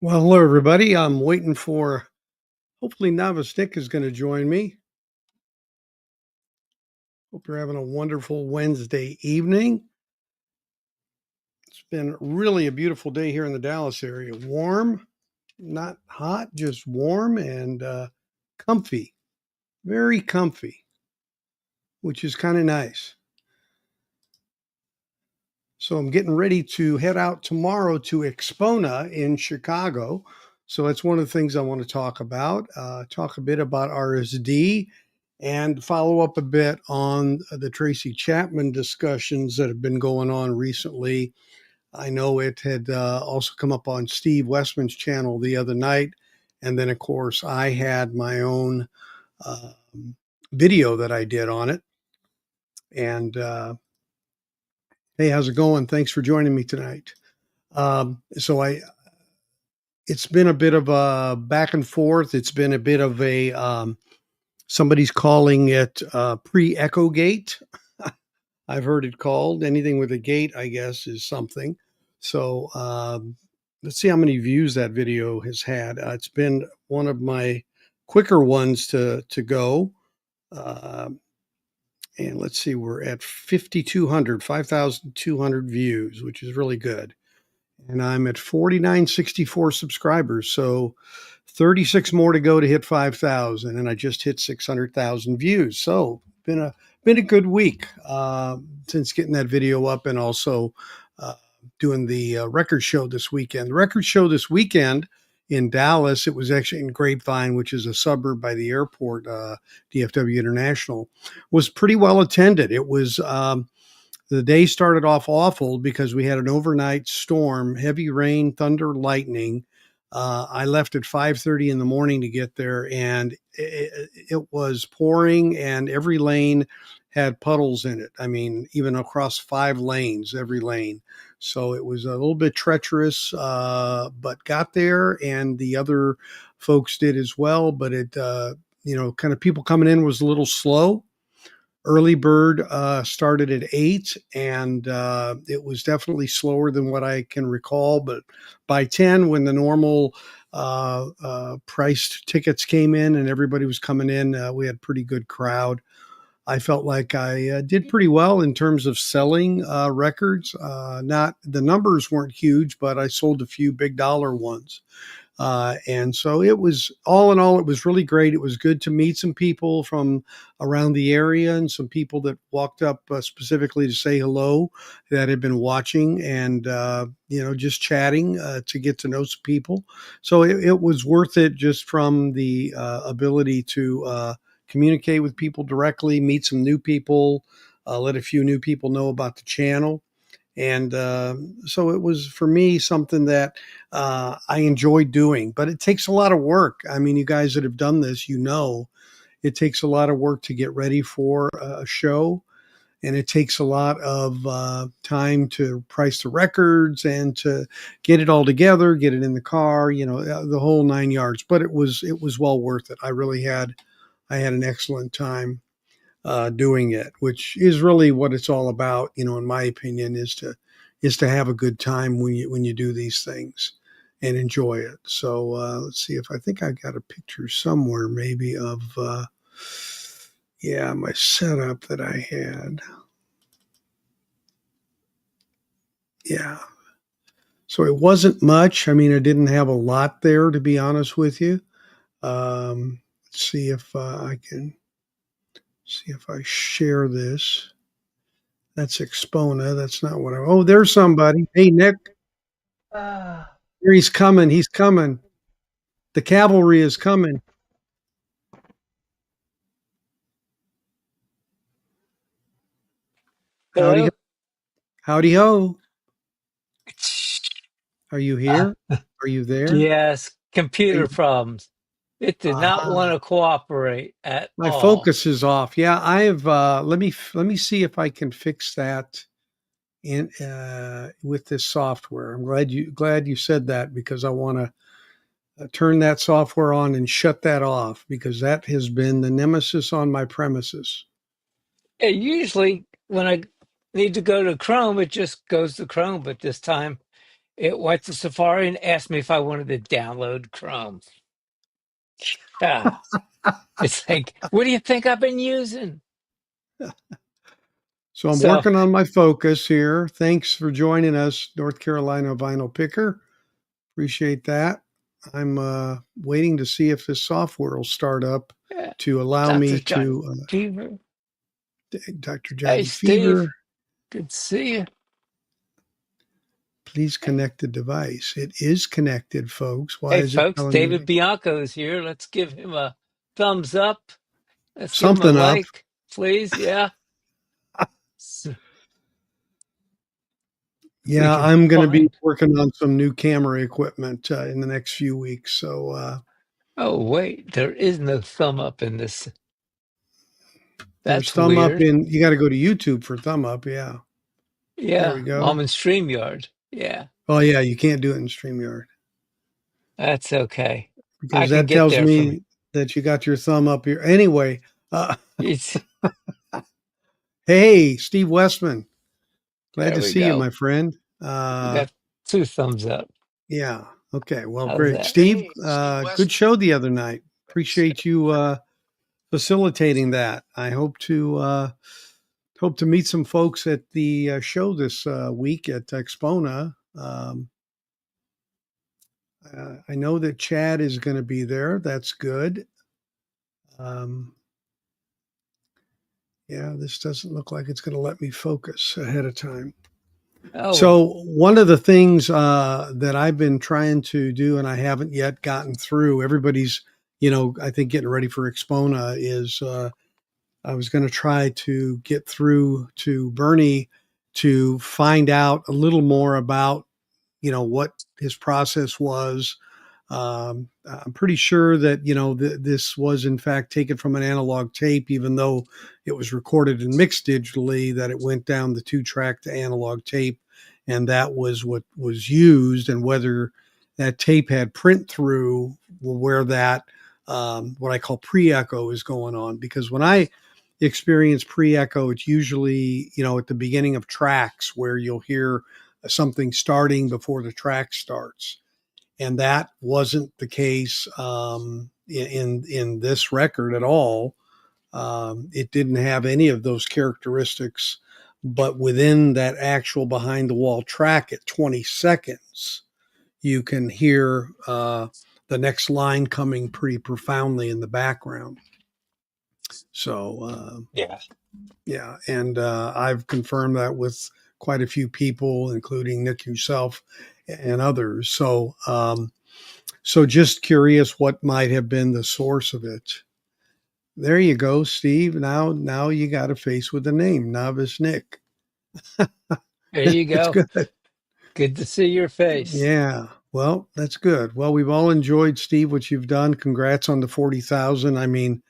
Well, hello, everybody. I'm waiting for, hopefully, Novice Nick is going to join me. Hope you're having a wonderful Wednesday evening. It's been really a beautiful day here in the Dallas area. Warm, not hot, just warm and comfy. Very comfy, which is kind of nice. So I'm getting ready to head out tomorrow to AXPONA in Chicago. So that's one of the things I want to talk about. Talk a bit about RSD and follow up a bit on the Tracy Chapman discussions that have been going on recently. I know it had also come up on Steve Westman's channel the other night. And then, of course, I had my own uh, video that I did on it. And hey, how's it going? Thanks for joining me tonight. It's been a bit of a back and forth. It's been a bit of a, somebody's calling it pre-echo gate. I've heard it called. Anything with a gate, I guess, is something. So let's see how many views that video has had. It's been one of my quicker ones to go. And let's see, we're at 5,200 views, which is really good. And I'm at 4,964 subscribers. So 36 more to go to hit 5,000. And I just hit 600,000 views. So been a good week since getting that video up and also doing the record show this weekend. The record show this weekend in Dallas, it was actually in Grapevine, which is a suburb by the airport, DFW International, was pretty well attended. It was the day started off awful because we had an overnight storm, heavy rain, thunder, lightning. I left at 5:30 in the morning to get there, and it was pouring, and every lane had puddles in it. I mean, even across 5 lanes, every lane. So it was a little bit treacherous, but got there, and the other folks did as well. But it, kind of people coming in was a little slow. Early bird started at 8, and it was definitely slower than what I can recall. But by 10, when the normal priced tickets came in and everybody was coming in, we had a pretty good crowd. I felt like I did pretty well in terms of selling records. Not the numbers weren't huge, but I sold a few big dollar ones. And so it was all in all, it was really great. It was good to meet some people from around the area and some people that walked up specifically to say hello that had been watching and, just chatting to get to know some people. So it was worth it just from the ability to communicate with people directly, meet some new people, let a few new people know about the channel. And so it was for me something that I enjoyed doing, but it takes a lot of work. I mean, you guys that have done this, it takes a lot of work to get ready for a show. And it takes a lot of time to price the records and to get it all together, get it in the car, the whole 9 yards. But it was well worth it. I had an excellent time doing it, which is really what it's all about. In my opinion, is to have a good time when you do these things and enjoy it. So let's see if I think I got a picture somewhere, maybe of my setup that I had. Yeah. So it wasn't much. I mean, I didn't have a lot there, to be honest with you. Let's see if I can see if I share this. That's Expona. That's not what I. Oh, there's somebody. Hey, Nick. Here he's coming. He's coming. The cavalry is coming. Howdy, Hello? howdy ho. Are you here? Are you there? Yes, Are computer you, problems. It did not want aha. to cooperate at My all. focus is off. Yeah, I have. Let me see if I can fix that in with this software. I'm glad you said that because I want to turn that software on and shut that off because that has been the nemesis on my premises. Usually, when I need to go to Chrome, it just goes to Chrome, but this time It went to Safari and asked me if I wanted to download Chrome. Ah, it's like, what do you think I've been using? So I'm So, working on my focus here. Thanks for joining us, North Carolina Vinyl Picker. Appreciate that. I'm waiting to see if this software will start up yeah, to allow Dr. me Johnny to, Fever. Dr. Hey, Johnny Steve. Fever, Good to see you. please connect the device. It is connected, folks. Why Hey, is it folks, telling David me Bianco is here. Let's give him a thumbs up. Let's give him a something up? like, please. Yeah. If we Yeah, can I'm going to be find. working on some new camera equipment in the next few weeks. So Oh, wait, there is no thumb up in this. there's That's thumb up weird. in, you got to go to YouTube for thumb up. Yeah, there we Yeah. Well, go. I'm in StreamYard. Yeah. Oh, yeah, you can't do it in StreamYard That's okay. I because can that get tells there from me that you got your thumb up here. Anyway, uh, it's hey, Steve Westman, glad there to we see you, go. my friend. We got two thumbs up. Yeah. Okay. Well, How's great. that? Steve, good show the other night. Appreciate you facilitating that. I hope to meet some folks at the show this week at AXPONA. I know that Chad is going to be there. That's good. Um, yeah, this doesn't look like it's going to let me focus ahead of time. Oh, So one of the things that I've been trying to do, and I haven't yet gotten through, everybody's, I think getting ready for Expona is I was going to try to get through to Bernie to find out a little more about, what his process was. I'm pretty sure that this was in fact taken from an analog tape, even though it was recorded and mixed digitally. That it went down the 2-track to analog tape, and that was what was used. And whether that tape had print through, where that what I call pre-echo is going on. Because when I experience pre-echo, it's usually at the beginning of tracks where you'll hear something starting before the track starts, and that wasn't the case in this record at all. It didn't have any of those characteristics, but within that actual behind the wall track at 20 seconds, you can hear the next line coming pretty profoundly in the background. So yeah. yeah, and I've confirmed that with quite a few people, including Nick himself and others. So just curious what might have been the source of it. There you go, Steve. Now you got a face with a name, Novice Nick. There you That's go. good. Good to see your face. Yeah. Well, that's good. Well, we've all enjoyed, Steve, what you've done. Congrats on the 40,000. I mean,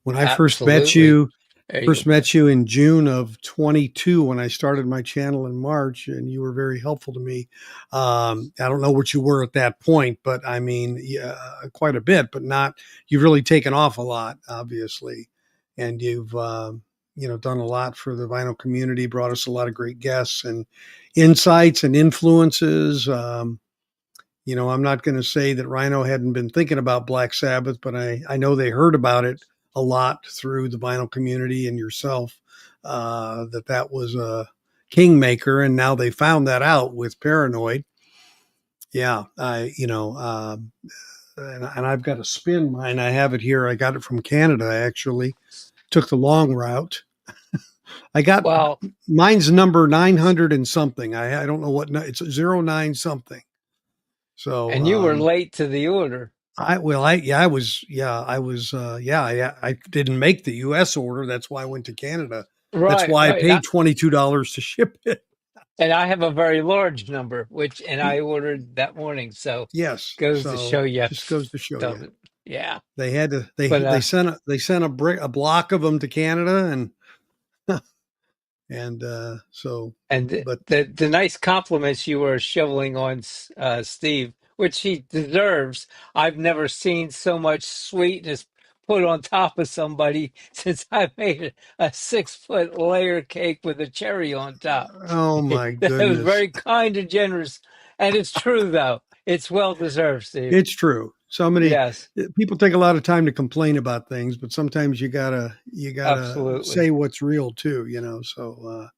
when I Absolutely. There you first go. met you in June of 22 when I started my channel in March, and you were very helpful to me. I don't know what you were at that point, but I mean, yeah, quite a bit, but not, you've really taken off a lot, obviously. And you've, done a lot for the vinyl community, brought us a lot of great guests and insights and influences. I'm not going to say that Rhino hadn't been thinking about Black Sabbath, but I know they heard about it a lot through the vinyl community and yourself, that was a kingmaker. And now they found that out with Paranoid. Yeah. And I've got to spin mine. I have it here. I got it from Canada, actually. Took the long route. I got Well, mine's number 900 and something. I don't know what, it's 09 something. So, and you were late to the order. I didn't make the US order. That's why I went to Canada. That's Right, why I right. paid $22 to ship it. And I have a very large number, and I ordered that morning. So Yes. goes to So show you just goes to show you. doesn't. Yeah. They had to But they sent a block of them to Canada, and so and but the nice compliments you were shoveling on Steve, which he deserves. I've never seen so much sweetness put on top of somebody since I made a 6 foot layer cake with a cherry on top. oh my That was goodness. very kind and generous. And it's true though. It's well deserved, Steve. It's true. So many Yes, people take a lot of time to complain about things, but sometimes you gotta say absolutely. what's real too, So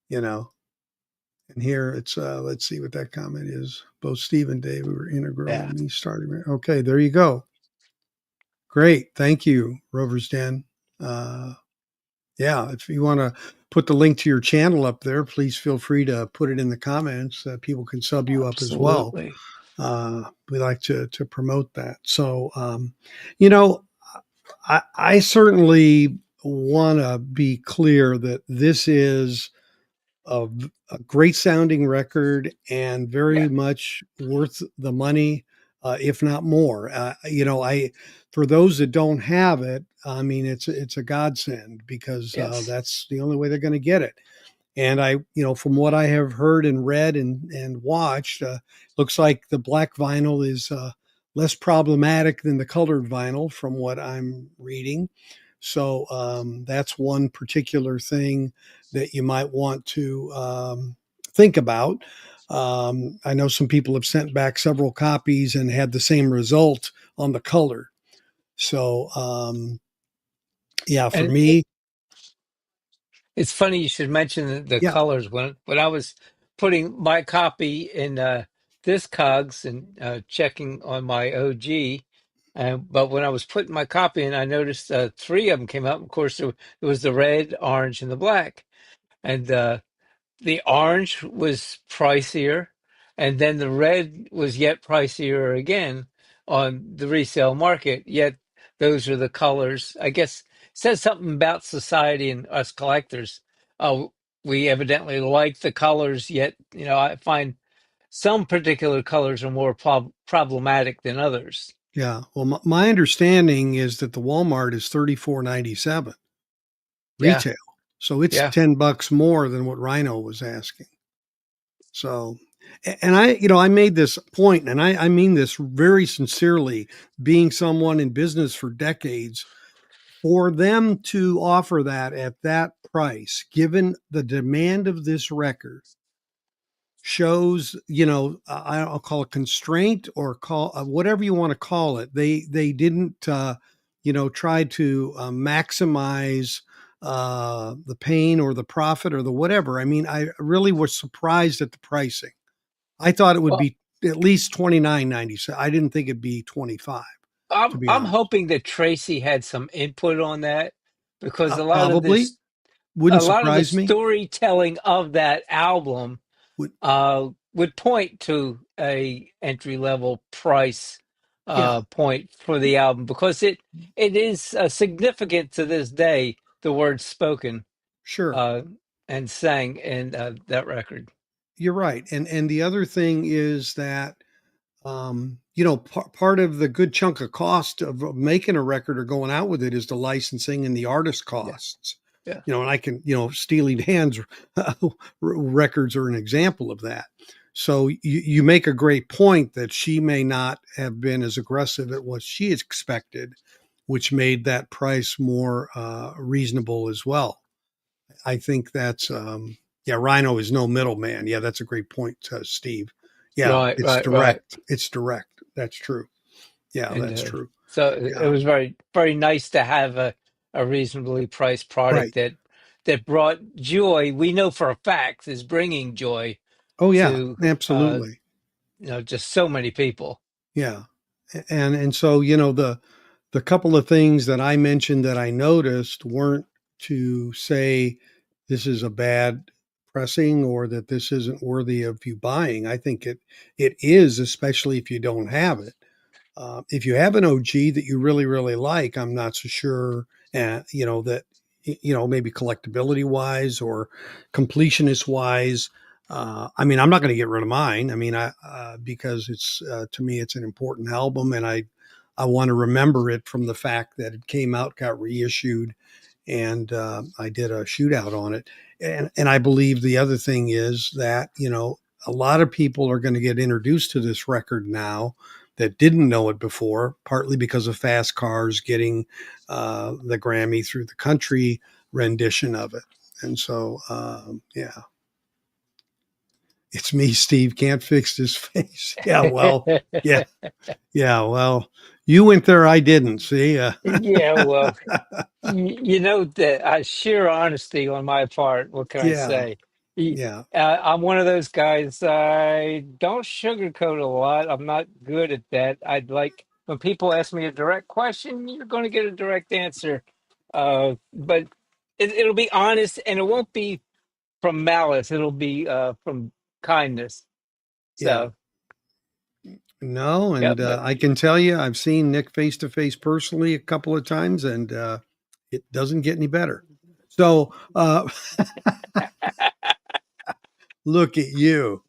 you know, and here it's let's see what that comment is. Both Steve and Dave were integral Yeah, in me starting. Okay, there you go. Great. Thank you, Rover's Den. Uh yeah, if you want to put the link to your channel up there, please feel free to put it in the comments. People can sub you up as well. absolutely. We like to promote that. So, you know, I certainly want to be clear that this is a, a great sounding record and very Yeah. much worth the money, if not more. I for those that don't have it, I mean, it's a godsend because Yes. that's the only way they're going to get it. And from what I have heard and read and watched, looks like the black vinyl is less problematic than the colored vinyl, from what I'm reading. So that's one particular thing that you might want to think about. I know some people have sent back several copies and had the same result on the color. So yeah, for And me, it's funny you should mention the yeah, colors. When I was putting my copy in Discogs and checking on my OG, but when I was putting my copy in, I noticed three of them came up. Of course, there was the red, orange, and the black. And the orange was pricier, and then the red was yet pricier again on the resale market. Yet those are the colors. I guess says something about society and us collectors. We evidently like the colors, yet I find some particular colors are more problematic than others. yeah. Well, my understanding is that the Walmart is 34.97 Yeah, retail, so it's yeah. $10 more than what Rhino was asking. So, and I made this point, and I mean this very sincerely, being someone in business for decades, for them to offer that at that price, given the demand of this record, shows, I'll call it constraint or call whatever you want to call it. They didn't try to maximize the pain or the profit or the whatever. I mean, I really was surprised at the pricing. I thought it would Well, be at least 29.97. I didn't think it'd be 25, to be I'm honest. hoping that Tracy had some input on that because Probably a wouldn't lot of the surprise me. storytelling of that album Would would point to a entry level price Yeah, point for the album because it is significant to this day, the words spoken sure. uh, and sang in that record. You're right. And the other thing is that part of the good chunk of cost of making a record or going out with it is the licensing and the artist Yeah, costs. yeah. And I can, Steely Dan's records are an example of that. So you make a great point that she may not have been as aggressive at what she expected, which made that price more reasonable as well. I think that's yeah. Rhino is no middleman. Yeah, that's a great point, Steve. Yeah, Right, it's right, right. direct. It's direct. That's true. Yeah, And that's true. so it Yeah, was very, very nice to have a reasonably priced product right. that brought joy. We know for a fact is bringing joy Oh yeah, to absolutely. just so many people. Yeah, and so the couple of things that I mentioned that I noticed weren't to say this is a bad pressing or that this isn't worthy of you buying. I think it is, especially if you don't have it. If you have an OG that you really, really like, I'm not so sure, that, maybe collectability wise or completionist wise. I mean, I'm not going to get rid of mine. I mean, because it's, to me, it's an important album and I want to remember it from the fact that it came out, got reissued, and I did a shootout on it. And I believe the other thing is that, a lot of people are going to get introduced to this record now that didn't know it before, partly because of Fast Cars getting the Grammy through the country rendition of it. And so, yeah. It's me, Steve. Can't fix this face. Yeah, well, yeah, yeah, well, you went there, I didn't. See, Yeah, well, you know that sheer honesty on my part. What can I yeah, say? Y- yeah, I'm one of those guys. I don't sugarcoat a lot. I'm not good at that. I'd like when people ask me a direct question, you're going to get a direct answer. But it'll be honest, and it won't be from malice. It'll be from kindness. yeah. So, No, yeah, and but I can tell you, I've seen Nick face to face personally a couple of times, and it doesn't get any better. So, look at you.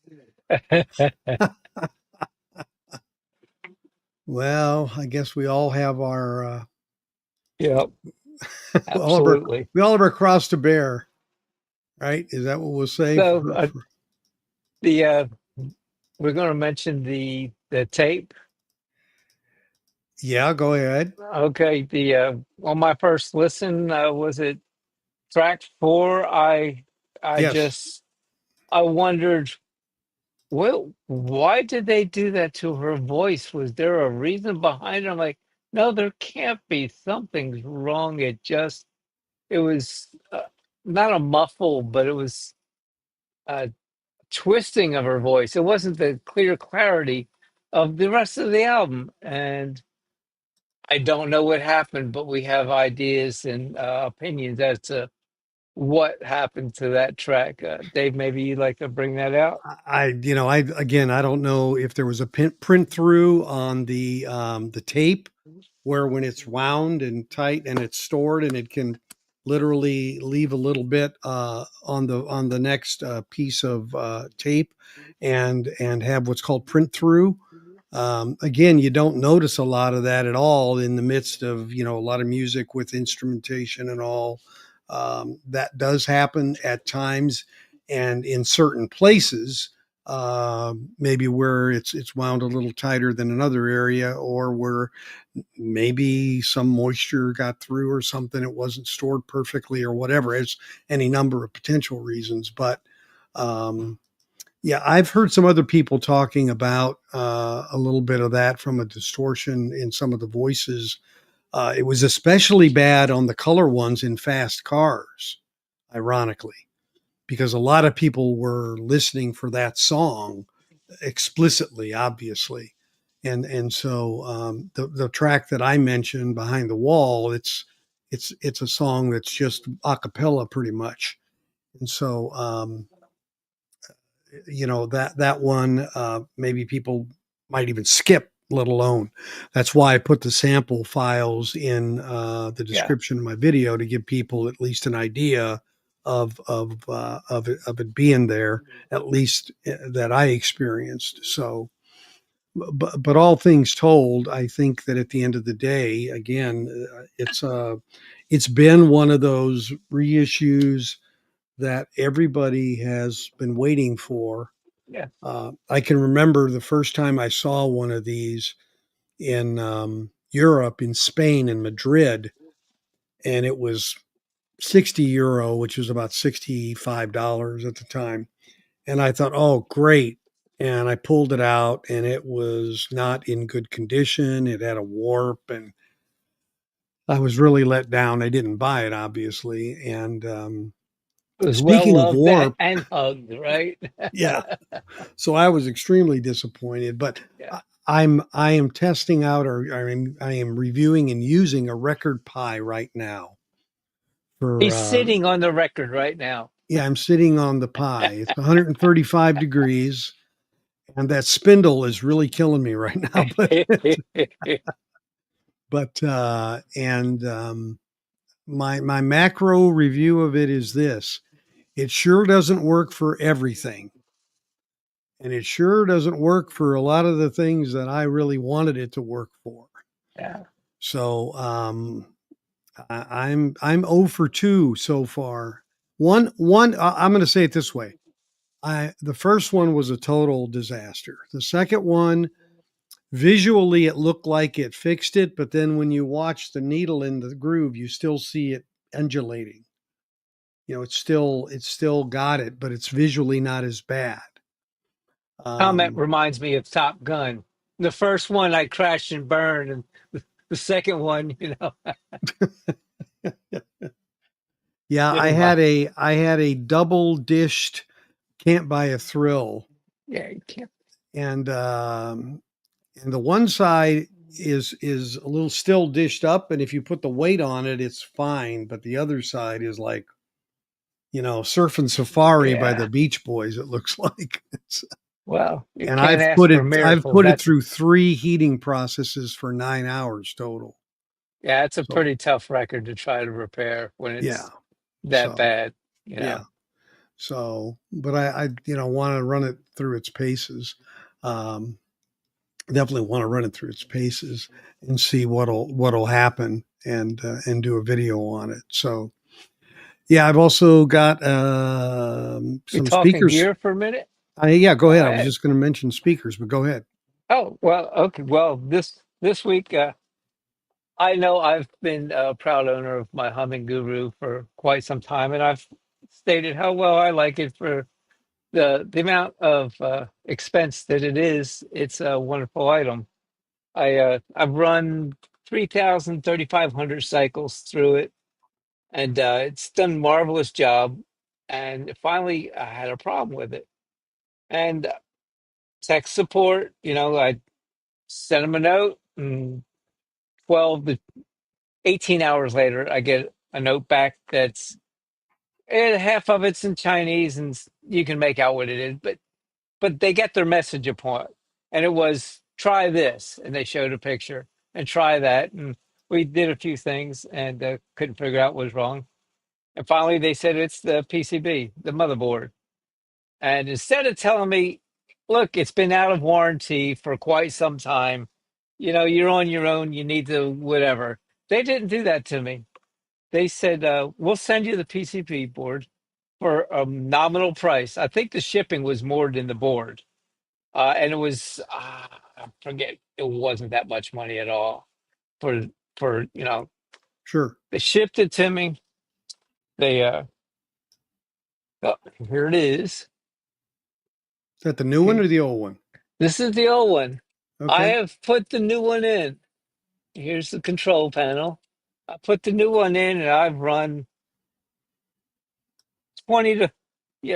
Well, I guess we all have our yeah, all of our absolutely. we all have our cross to bear, right? Is that what we'll say? So the we're going to mention the tape. Yeah, go ahead. Okay, the on my first listen, was it track four? I Yes. just I wondered, well, why did they do that to her voice? Was there a reason behind it? I'm like, no, there can't be. Something's wrong. It was not a muffle, but it was a twisting of her voice. It wasn't the clear clarity of the rest of the album, and I don't know what happened, but we have ideas and opinions as to what happened to that track. Dave, maybe you'd like to bring that out? I again, I don't know if there was a print through on the tape where when it's wound and tight and it's stored and it can literally leave a little bit on the next piece of tape and have what's called print through. Again, you don't notice a lot of that at all in the midst of a lot of music with instrumentation and all. That does happen at times and in certain places, maybe where it's wound a little tighter than another area, or where maybe some moisture got through or something, it wasn't stored perfectly or whatever. It's any number of potential reasons, but um, yeah, I've heard some other people talking about a little bit of that from a distortion in some of the voices. It was especially bad on the color ones in fast cars, ironically, because a lot of people were listening for that song explicitly, obviously. And so the track that I mentioned, Behind the Wall, it's a song that's just a cappella pretty much. And so that one maybe people might even skip, let alone. That's why I put the sample files in the Yeah. description of my video to give people at least an idea of it being there, at least that I experienced. So, but all things told, I think that at the end of the day, again, it's been one of those reissues that everybody has been waiting for. Yeah. I can remember the first time I saw one of these in Europe, in Spain, in Madrid, and it was €60, which was about $65 at the time. And I thought, oh, great. And I pulled it out, and it was not in good condition. It had a warp, and I was really let down. I didn't buy it, obviously. And It was well speaking of loved warp, and hugged, right? yeah, so I was extremely disappointed, but Yeah. I am testing out, or I am reviewing and using a record Pi right now for He's sitting on the record right now. yeah, I'm sitting on the Pi. It's 135 degrees, and that spindle is really killing me right now. But my macro review of it is this: it sure doesn't work for everything, and it sure doesn't work for a lot of the things that I really wanted it to work for. Yeah. So I'm 0 for 2 so far. One I'm going to say it this way. The first one was a total disaster. The second one, visually it looked like it fixed it, but then when you watch the needle in the groove, you still see it undulating. It's still got it, but it's visually not as bad. Comment Um, reminds me of Top Gun. The first one I crashed and burned, and the second one, yeah, I never mind. had a I had a double dished Can't Buy a Thrill, Yeah, you can't. and the one side is a little still dished up, and if you put the weight on it, it's fine. But the other side is like, surfing safari by the Yeah. Beach Boys. It looks like, Well, you and can't ask for I've miracles. put it That's through 3 heating processes for 9 hours total. Yeah, it's a So pretty tough record to try to repair when yeah, it's that so bad. You yeah, know, but I want to run it through its paces. Um, Definitely want to run it through its paces and see what'll happen, and do a video on it. So yeah, I've also got we some talking speakers. gear for a minute. Yeah, go Go ahead. I was ahead. just going to mention speakers, but go ahead. Oh well, okay. Well, this week, I know I've been a proud owner of my Humming Guru for quite some time, and I've stated how well I like it for the amount of expense that it is. It's a wonderful item. I've run 3,500 cycles through it, and it's done a marvelous job. And finally, I had a problem with it, and tech support. I sent them a note, and 12 to 18 hours later, I get a note back that's half of it's in Chinese, and you can make out what it is, but they get their message apart. And it was try this, and they showed a picture, and try that, and we did a few things, and couldn't figure out what was wrong. And finally, they said it's the PCB, the motherboard. And instead of telling me, look, it's been out of warranty for quite some time, you're on your own, you need to whatever. They didn't do that to me. They said, we'll send you the PCB board for a nominal price. I think the shipping was more than the board. And it was, I forget, it wasn't that much money at all for, Sure. they shipped it to me. They, oh, here it is. Is that the new one or the old one? This is the old one. I Okay. have put the new one in. Here's the control panel. I put the new one in, and I've run 20 to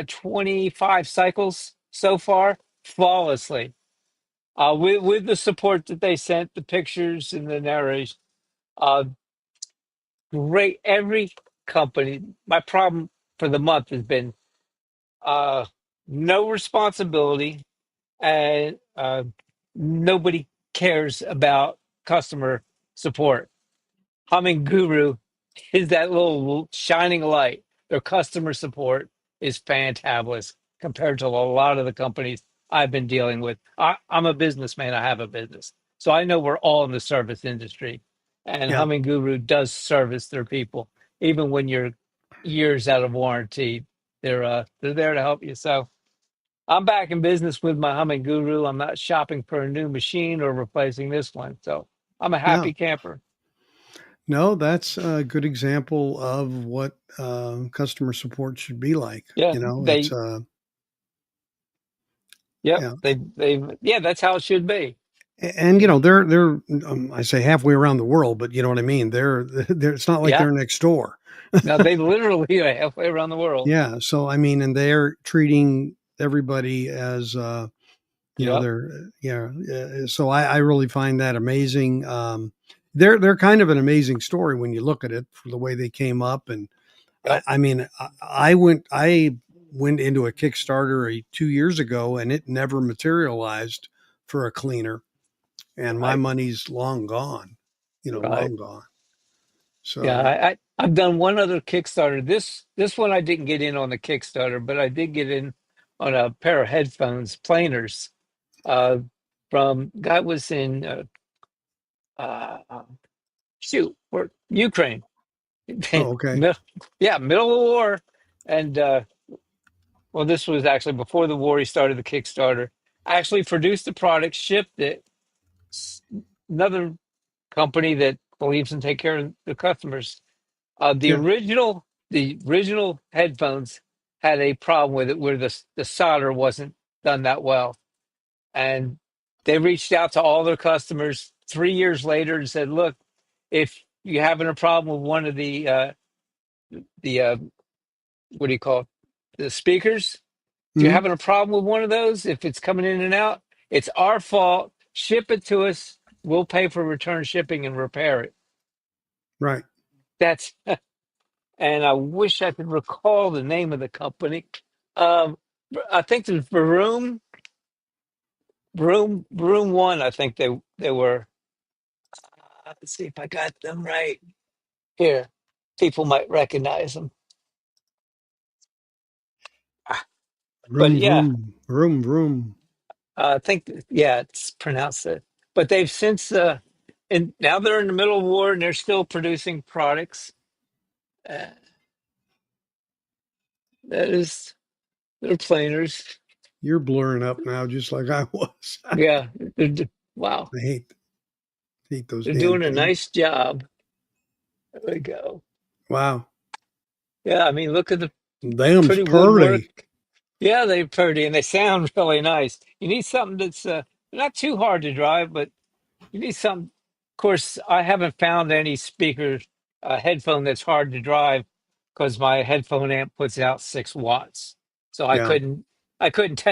25 cycles so far flawlessly. With the support that they sent, the pictures and the narration. Uh, Great. Every company. My problem for the month has been uh, no responsibility, and nobody cares about customer support. Humming Guru is that little shining light. Their customer support is fantabulous compared to a lot of the companies I've been dealing with. I'm a businessman. I have a business. So I know we're all in the service industry. And Yeah. Humming Guru does service their people. Even when you're years out of warranty, they're there to help you. So I'm back in business with my Humming Guru. I'm not shopping for a new machine or replacing this one. So I'm a Yeah. happy camper. No, that's a good example of what customer support should be like. Yeah, You know, it's they Yep, yeah, yeah, that's how it should be. and they're I say halfway around the world, but you know what I mean. They're it's not like Yeah, they're next door. no, they literally are halfway around the world. Yeah, so I mean, and they're treating everybody as Yep, they're yeah. So I really find that amazing. They're kind of an amazing story when you look at it for the way they came up, and yep, I mean, I went into a Kickstarter 2 years ago, and it never materialized for a cleaner, and my right, money's long gone, right. long gone. Yeah, So I've done one other Kickstarter. This one I didn't get in on the Kickstarter, but I did get in on a pair of headphones, planers, uh, from guy was in uh, uh, shoot, where Ukraine. oh, okay, Mid- yeah, middle of the war, and well, this was actually before the war. He started the Kickstarter. I actually produced the product, shipped it. S- Another company that believes in take care of the customers. yeah, The original headphones had a problem with it where the solder wasn't done that well. And they reached out to all their customers 3 years later and said, "Look, if you're having a problem with one of the what do you call it? The speakers, if you're Hmm. having a problem with one of those, if it's coming in and out, it's our fault. Ship it to us. We'll pay for return shipping and repair it." Right. That's and I wish I could recall the name of the company. Um, I think there's Broom One. I think they were. Let's see if I got them right here. People might recognize them. Ah, But Vroom, yeah, vroom, vroom, vroom. I think yeah, it's pronounced it. But they've since and now they're in the middle of war and they're still producing products. Uh, that is, they're planers. You're blurring up now, just like I was. Yeah, wow, I hate those they're damn doing a things. nice job. There we go. Wow. Yeah, I mean, look at the Them's pretty woodwork. purty. Yeah, they're pretty and they sound really nice. You need something that's not too hard to drive, but you need some. Of course, I haven't found any speaker headphone that's hard to drive because my headphone amp puts out 6 watts. So Yeah. I couldn't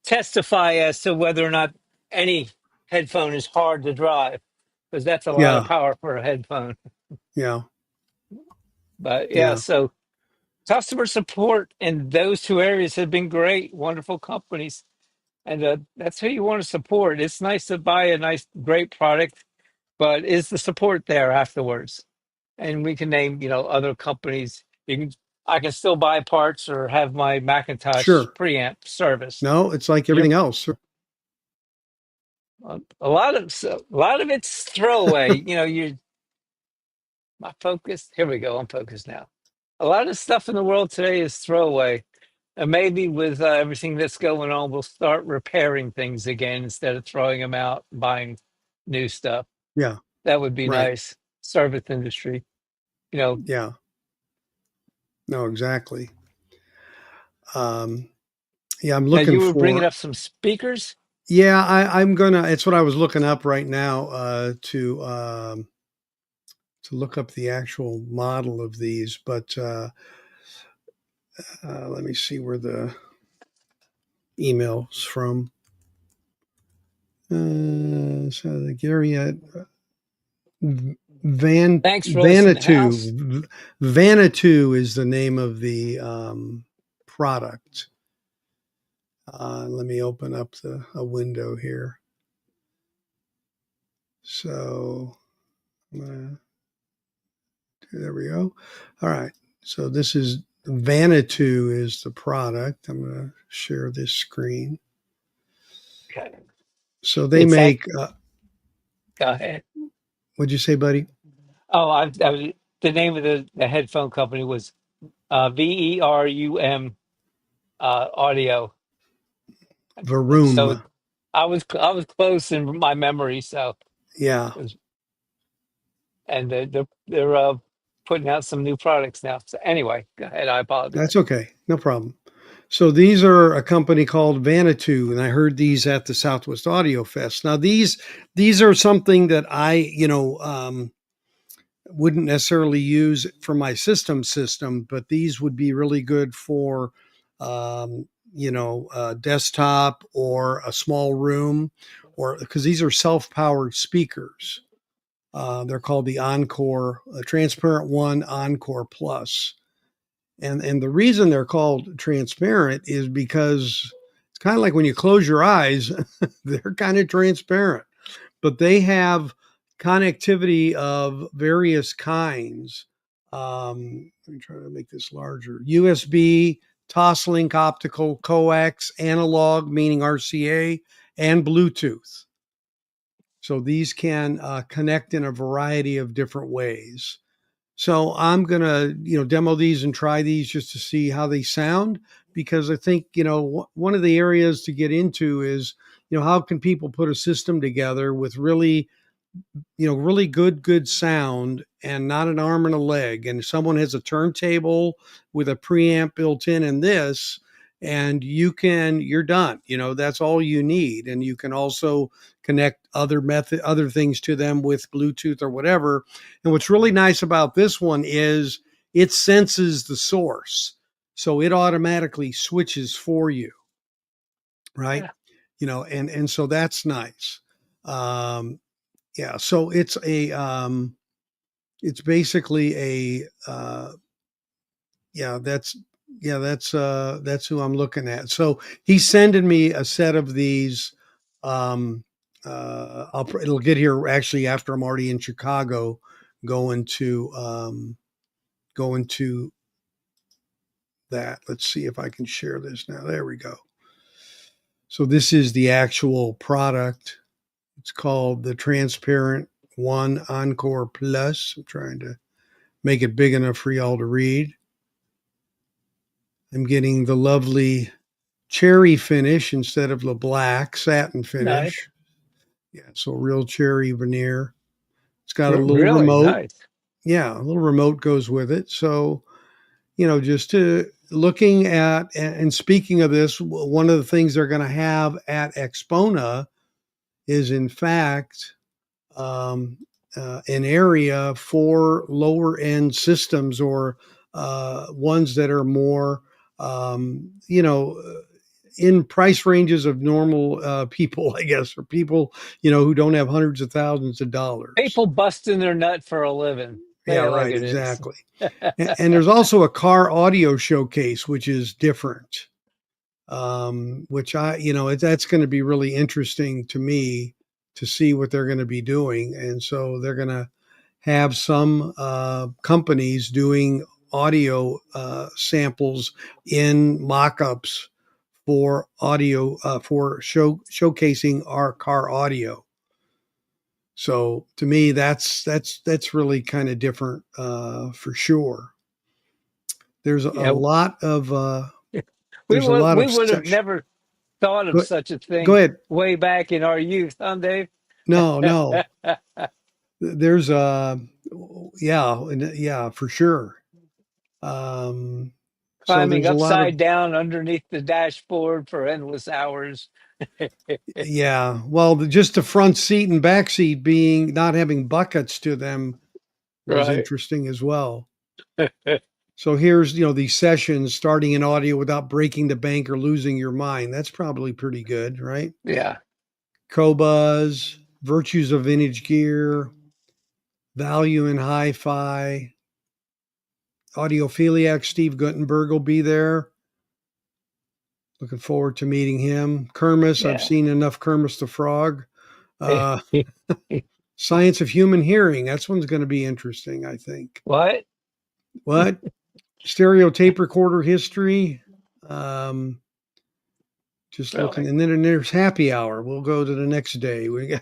testify as to whether or not any headphone is hard to drive because that's a lot of Yeah. power for a headphone. Yeah. But yeah, Yeah. so customer support in those two areas have been great, wonderful companies, and that's who you want to support. It's nice to buy a nice, great product, but is the support there afterwards? And we can name, other companies. You can, I can still buy parts or have my Macintosh Sure. preamp serviced. No, it's like You're everything else. a lot of it's throwaway. You my focus. Here we go. I'm focused now. A lot of stuff in the world today is throwaway. And maybe with everything that's going on, we'll start repairing things again instead of throwing them out and buying new stuff. Yeah. That would be Right. nice. Service industry. You know, Yeah. No, exactly. Um, yeah, I'm Now looking you were bringing for. up some speakers. Yeah, I'm gonna. It's what I was looking up right now to look up the actual model of these. But let me see where the email's from. So the Gary Thanks for listening to House. Vanatu. Vanatu is the name of the product. Let me open up a window here. So there we go. All right. So this is Vanatu is the product. I'm going to share this screen. Okay. So they It's make. go ahead. What'd you say, buddy? Oh, the name of the headphone company was VERUM Audio. So Varoom. I was close in my memory. So Yeah, it was, and they're putting out some new products now. So anyway, go ahead. I apologize. that's okay. No problem. So these are a company called Vanatu, and I heard these at the Southwest Audio Fest. Now these are something that I wouldn't necessarily use for my system, but these would be really good for a desktop or a small room, or because these are self-powered speakers. They're called the Encore, Transparent One Encore Plus. And the reason they're called transparent is because it's kind of like when you close your eyes, they're kind of transparent, but they have connectivity of various kinds. Let me try to make this larger. USB, Toslink optical, coax, analog, meaning RCA, and Bluetooth. So these can connect in a variety of different ways. So I'm gonna, demo these and try these just to see how they sound, because I think, one of the areas to get into is, how can people put a system together with really, really good sound and not an arm and a leg. And if someone has a turntable with a preamp built in this, and you're done. That's all you need. And you can also connect other things to them with Bluetooth or whatever. And what's really nice about this one is it senses the source. So it automatically switches for you, right? Yeah. And so that's nice. Um, yeah, so it's basically yeah, that's that's who I'm looking at. So he's sending me a set of these. It'll get here actually after I'm already in Chicago, going to going to that. Let's see if I can share this now. There we go. So this is the actual product. It's called the Transparent One Encore Plus. I'm trying to make it big enough for y'all to read. I'm getting the lovely cherry finish instead of the black satin Nice. finish. Yeah, so real cherry veneer. It's got a little Really remote. nice. Yeah, a little remote goes with it. So, just to looking at and speaking of this, one of the things they're going to have at AXPONA is, in fact, um, an area for lower end systems or ones that are more, in price ranges of normal people, I guess, or people, who don't have hundreds of thousands of dollars. People busting their nut for a living. Yeah, Say it like right, it is. exactly. And there's also a car audio showcase, which is different, which that's going to be really interesting to me to see what they're going to be doing. And so they're going to have some companies doing audio samples in mock-ups for audio for showcasing our car audio. So to me, that's really kind of different for sure. There's a Yeah, lot of there's a lot we of would have session. never thought of Go, such a go thing ahead. way back in our youth, huh, Dave? No, no. There's yeah, for sure. Um, so Climbing there's a lot of upside down underneath the dashboard for endless hours. yeah. Well, just the front seat and back seat being not having buckets to them was Right. interesting as well. So here's, these sessions starting in audio without breaking the bank or losing your mind. That's probably pretty good, right? Yeah. Cobuzz, virtues of vintage gear, value in hi-fi, audiophiliac Steve Guttenberg will be there. Looking forward to meeting him. Kermis, I've Yeah. seen enough Kermis the Frog. Uh, Science of Human Hearing, that's one's going to be interesting, I think. What? What? Stereo tape recorder history. Um, just looking, Really? and then there's happy hour. We'll go to the next day. We got,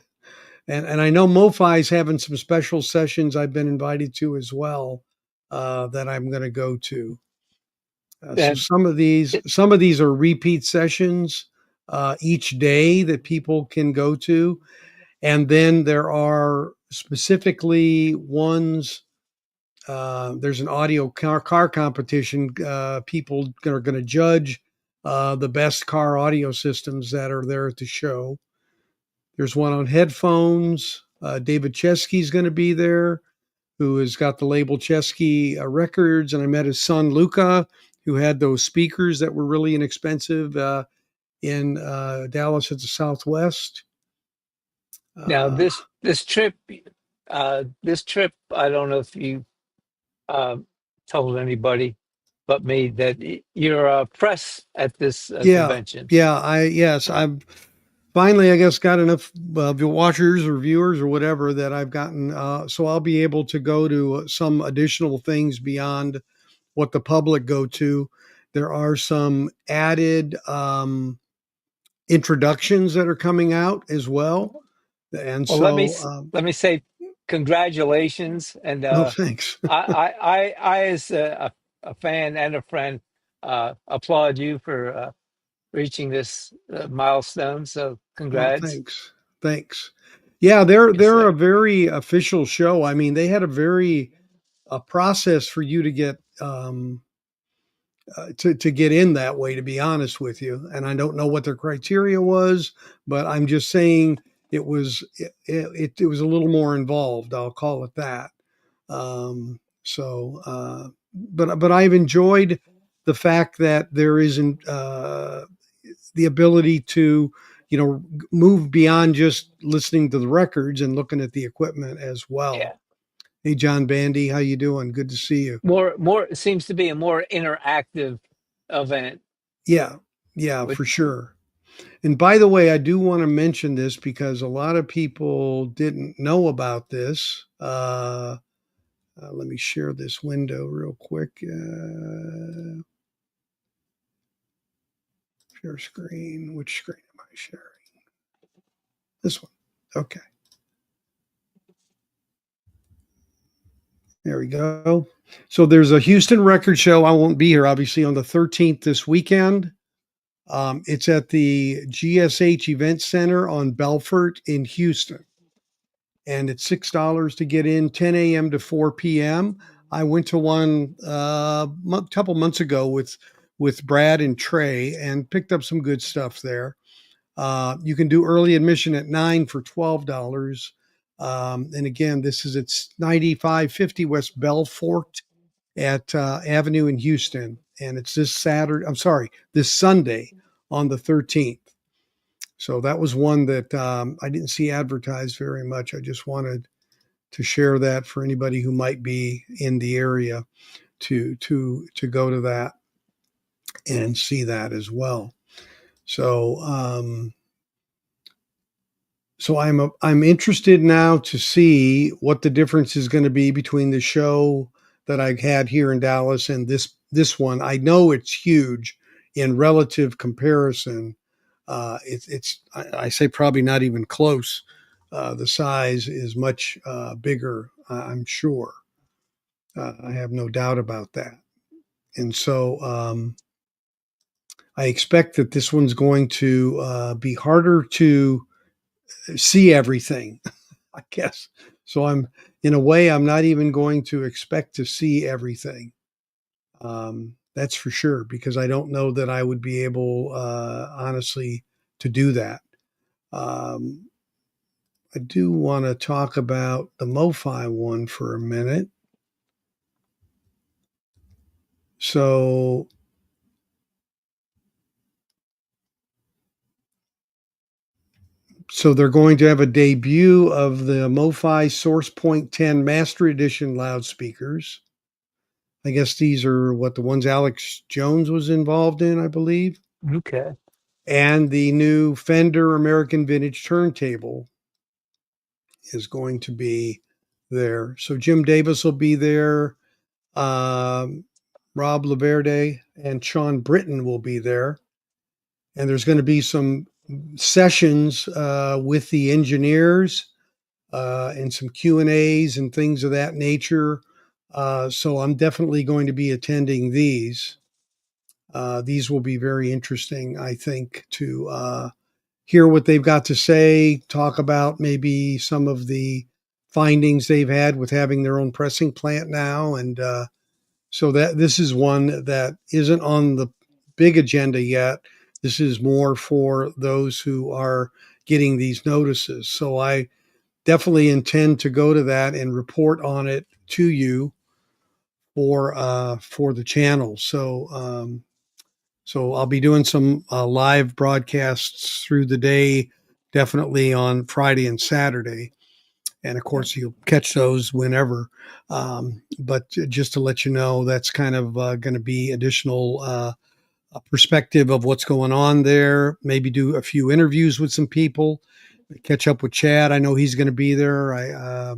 and I know MoFi's having some special sessions I've been invited to as well that I'm going to go to. So And some of these are repeat sessions each day that people can go to, and then there are specifically ones. There's an audio car competition. People are going to judge the best car audio systems that are there at the show. There's one on headphones. David Chesky's going to be there, who has got the label Chesky Records. And I met his son, Luca, who had those speakers that were really inexpensive in Dallas at the Southwest. now Uh, this trip, I don't know if you um, told anybody but me that you're a press at this yeah, convention. yeah. I've finally, I guess, got enough watchers or viewers or whatever that I've gotten. So I'll be able to go to some additional things beyond what the public go to. There are some added introductions that are coming out as well. And Well, so, let me say congratulations, and oh, thanks. I as a fan and a friend, applaud you for reaching this milestone. So, Oh, congrats. thanks. Thanks. Yeah, they're Yes, they're a very official show. I mean, they had a very a process for you to get to get in that way, to be honest with you. And I don't know what their criteria was, but I'm just saying it was a little more involved. I'll call it that. But I've enjoyed the fact that there isn't the ability to, move beyond just listening to the records and looking at the equipment as well. Yeah. Hey, John Bandy, how you doing? Good to see you. More it seems to be a more interactive event. Yeah, yeah, With for sure. And by the way, I do want to mention this because a lot of people didn't know about this. Let me share this window real quick. Share screen. Which screen am I sharing? This one. Okay. There we go. So there's a Houston record show. I won't be here, obviously, on the 13th this weekend. It's at the GSH Event Center on Belfort in Houston. And it's $6 to get in, 10 a.m. to 4 p.m. I went to one a couple months ago with Brad and Trey and picked up some good stuff there. You can do early admission at 9 for $12. And again, this is at 9550 West Belfort at Avenue in Houston. And it's this Sunday on the 13th. So that was one that I didn't see advertised very much. I just wanted to share that for anybody who might be in the area to go to that and see that as well. So I'm interested now to see what the difference is going to be between the show that I had here in Dallas and this one. I know it's huge in relative comparison. I say probably not even close. The size is much bigger, I'm sure. I have no doubt about that. And so I expect that this one's going to be harder to see everything, I guess. So in a way, I'm not even going to expect to see everything. That's for sure, because I don't know that I would be able, honestly, to do that. I do want to talk about the MoFi one for a minute. So they're going to have a debut of the MoFi SourcePoint 10 Master Edition loudspeakers. I guess these are the ones Alex Jones was involved in, I believe. Okay. And the new Fender American Vintage turntable is going to be there. So Jim Davis will be there. Rob Laverde and Sean Britton will be there. And there's going to be some sessions with the engineers and some Q&As and things of that nature. So I'm definitely going to be attending these. These will be very interesting, I think, to hear what they've got to say, talk about maybe some of the findings they've had with having their own pressing plant now. And so that this is one that isn't on the big agenda yet. This is more for those who are getting these notices. So I definitely intend to go to that and report on it to you for the channel. So I'll be doing some live broadcasts through the day, definitely on Friday and Saturday. And of course, you'll catch those whenever. But just to let you know, that's kind of going to be additional perspective of what's going on there. Maybe do a few interviews with some people, catch up with Chad. I know he's going to be there. I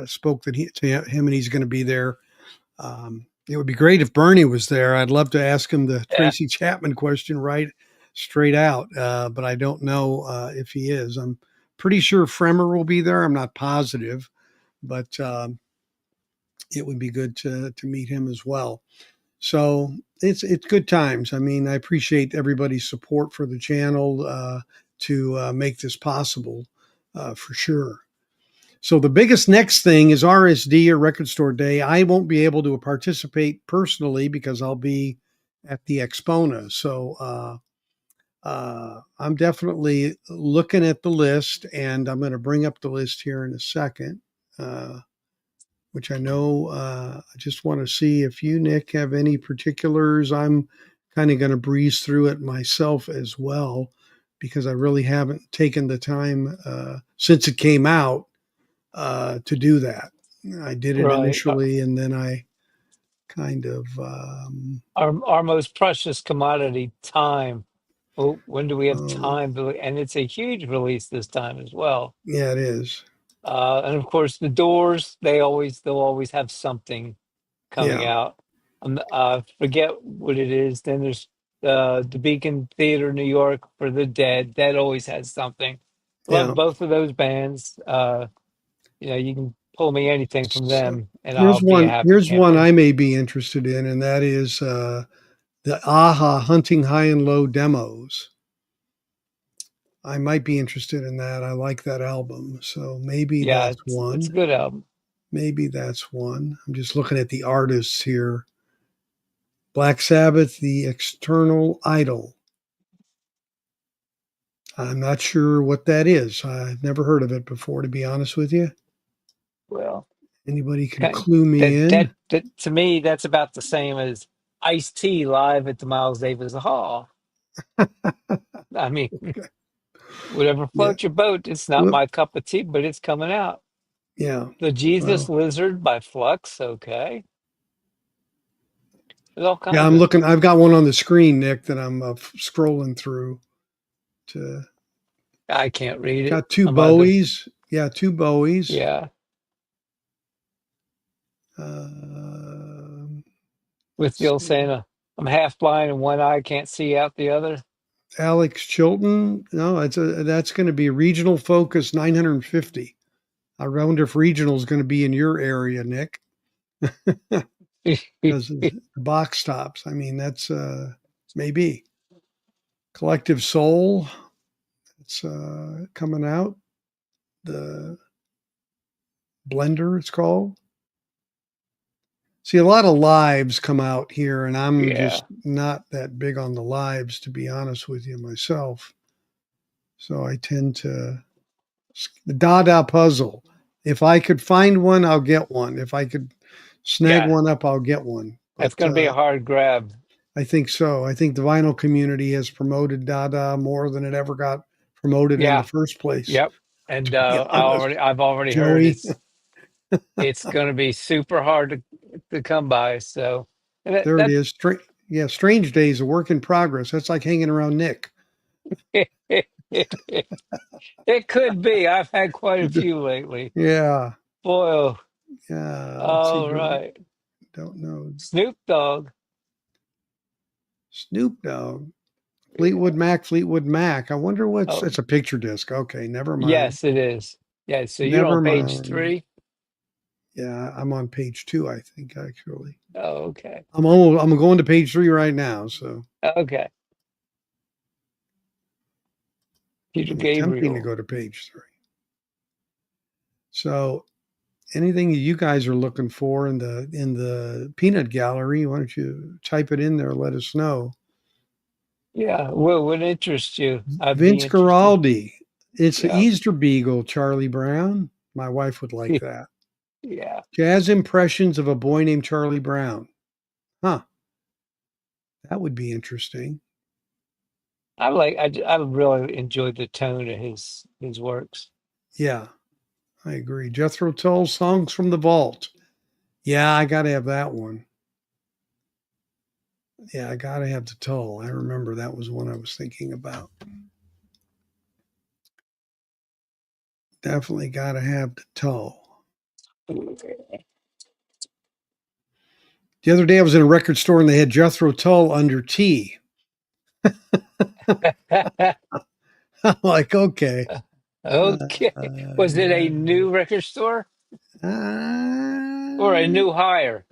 spoke to him and he's going to be there. It would be great if Bernie was there. I'd love to ask him the Yeah. Tracy Chapman question right straight out, but I don't know if he is. I'm pretty sure Fremer will be there. I'm not positive, but it would be good to meet him as well. So it's good times. I mean, I appreciate everybody's support for the channel to make this possible for sure. So the biggest next thing is RSD, or Record Store Day. I won't be able to participate personally because I'll be at the AXPONA. So I'm definitely looking at the list, and I'm going to bring up the list here in a second, uh, which I know I just want to see if you, Nick, have any particulars. I'm kind of going to breeze through it myself as well because I really haven't taken the time since it came out to do that. I did it Right. initially, and then I kind of, Our most precious commodity, time. Well, when do we have oh, time? And it's a huge release this time as well. yeah, it is. And of course, the Doors, they'll always have something coming Yeah, out. Forget what it is. Then there's the Beacon Theater, New York for the Dead. That always has something. Love yeah. both of those bands. You can pull me anything from So them, and I'll be a happy Here's one camper. I may be interested in, and that is the AHA Hunting High and Low demos. I might be interested in that. I like that album. So maybe Yeah, that's it's a one. good album. Maybe that's one. I'm just looking at the artists here. Black Sabbath, The External Idol. I'm not sure what that is. I've never heard of it before, to be honest with you. Well, Anybody can kind clue me in? that to me, that's about the same as Ice-T live at the Miles Davis Hall. I mean, whatever Yeah. floats your boat. It's not Whoop. my cup of tea, but it's coming out. Yeah. The Jesus Well, Lizard by Flux. Okay, there's all yeah, kinds I'm of. looking. I've got one on the screen, Nick, that I'm scrolling through. To I can't read it. got two I'm either. Bowies. Yeah, two Bowies. Yeah, Uh, with the let's old saying, see. "I'm half blind and one eye can't see out the other." Alex Chilton. No, that's going to be regional focus 950. I wonder if regional is going to be in your area, Nick, because of the box tops. I mean, that's maybe Collective Soul. It's coming out. The Blender, it's called. See, a lot of lives come out here, and I'm just Yeah, not that big on the lives, to be honest with you myself. So I tend to the Dada puzzle. If I could find one, I'll get one. If I could snag yeah. one up, I'll get one. That's But going to be a hard grab. I think so. I think the vinyl community has promoted Dada more than it ever got promoted in the Yeah. first place. Yep. And To be honest, I've already heard Joey, it's going to be super hard to come by. So, and there it is. Yeah, Strange Days, a work in progress. That's like hanging around Nick. it could be. I've had quite a few lately. Yeah, Boy, oh, yeah. Let's see all here. right. Don't know. Snoop Dogg. Snoop Dogg. Yeah. Fleetwood Mac. I wonder what's Oh, it's a picture disc. Okay, never mind. yes, it is. Yeah. So you're on Never page mind. 3. Yeah, I'm on page 2, I think, actually. Oh, okay. I'm going to page 3 right now, so Okay. Peter I'm attempting to Gabriel. go to page 3. So anything you guys are looking for in the peanut gallery, why don't you type it in there, let us know. Yeah. What would interest you? I'd be Vince interested. Guaraldi. It's the Yeah. Easter Beagle, Charlie Brown. My wife would like that. Yeah. Jazz impressions of a boy named Charlie Brown. Huh. That would be interesting. I really enjoyed the tone of his works. Yeah, I agree. Jethro Tull, Songs from the Vault. Yeah, I got to have that one. Yeah, I got to have the Tull. I remember that was one I was thinking about. Definitely got to have the Tull. The other day I was in a record store and they had Jethro Tull under T. I'm like, okay. Okay. Was it a new record store or a Uh, new hire?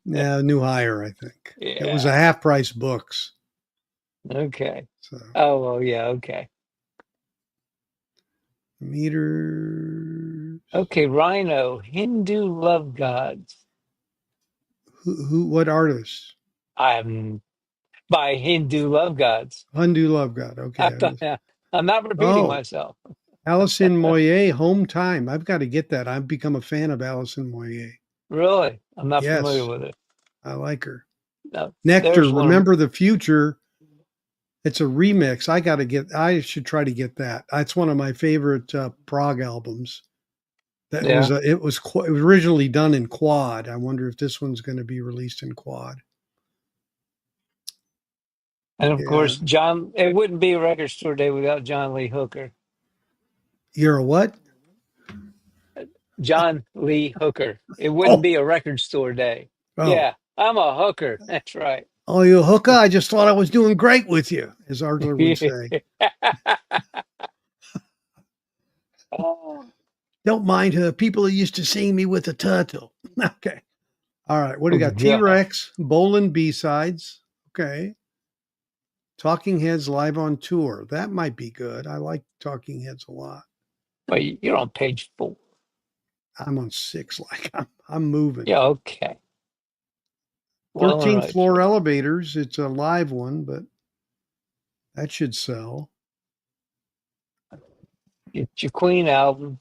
yeah, new hire, I think. It was a Yeah. half price books. Okay. So Oh, well, yeah. Okay. meters. Okay. Rhino, Hindu Love Gods. What artists? I haven't. by Hindu love gods. Undo Love God. I Okay. thought, I'm not repeating Oh, myself. Alison Moyet, Home Time. I've got to get that. I've become a fan of Alison Moyet. Really? I'm not familiar Yes, with it. I like her. No, Nectar, there's one of Remember the Future. It's a remix. I should try to get that. That's one of my favorite prog albums. That was yeah. it was originally done in quad. I wonder if this one's going to be released in quad. And of Yeah. course, John, it wouldn't be a record store day without John Lee Hooker. You're a what? John Lee Hooker. It wouldn't Oh, be a record store day. oh, Yeah, I'm a hooker. That's right. oh, you a hooker? I just thought I was doing great with you, as Arthur would say. Oh, Don't mind her. People are used to seeing me with a turtle. Okay. All right. What do you got? T God. Rex, Bolin B sides. Okay. Talking Heads live on tour. That might be good. I like Talking Heads a lot. Wait, you're on page 4. I'm on 6. Like I'm moving. Yeah, okay. Well, all 13th right. floor elevators. It's a live one, but that should sell. Get your Queen album,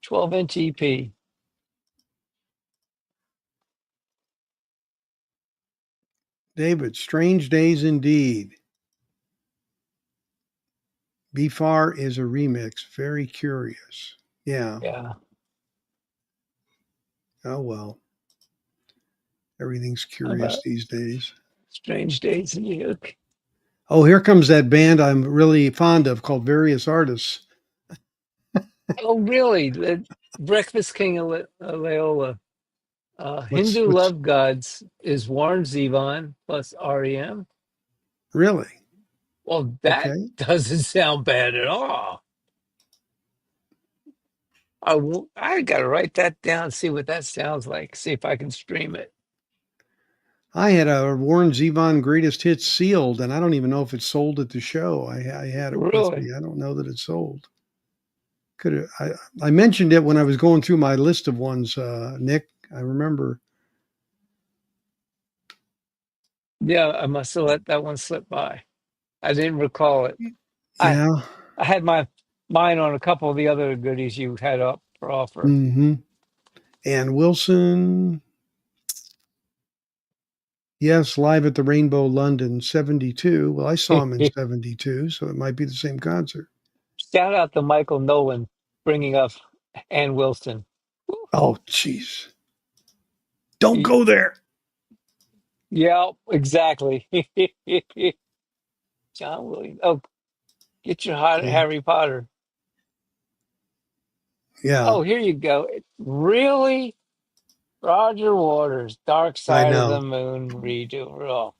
12-inch EP. David, Strange Days Indeed. Be Far is a remix. Very curious. Yeah. Yeah. Oh, well. Everything's How curious about these days. Strange Days in the UK? Oh, here comes that band I'm really fond of called Various Artists. Oh, really? The Breakfast King of Leola. Hindu What's Love Gods is Warren Zevon plus REM. really? Well, that Okay. doesn't sound bad at all. I got to write that down, see what that sounds like, see if I can stream it. I had a Warren Zevon Greatest Hits sealed, and I don't even know if it's sold at the show. I had it with Really? me. I don't know that it's sold. Could have, I mentioned it when I was going through my list of ones, Nick. I remember. Yeah, I must have let that one slip by. I didn't recall it. I Yeah. I had my mind on a couple of the other goodies you had up for offer. Mm-hmm. And Wilson, yes, live at the Rainbow London 72. Well, I saw him in 72, so it might be the same concert. Shout out to Michael Nolan bringing up Ann Wilson. Oh, jeez. Don't Y- go there. Yeah, exactly. John Williams. Oh, get your Okay. Harry Potter. Yeah, Oh, here you go. Really? Roger Waters, Dark I Side of the know. Moon redo. Oh,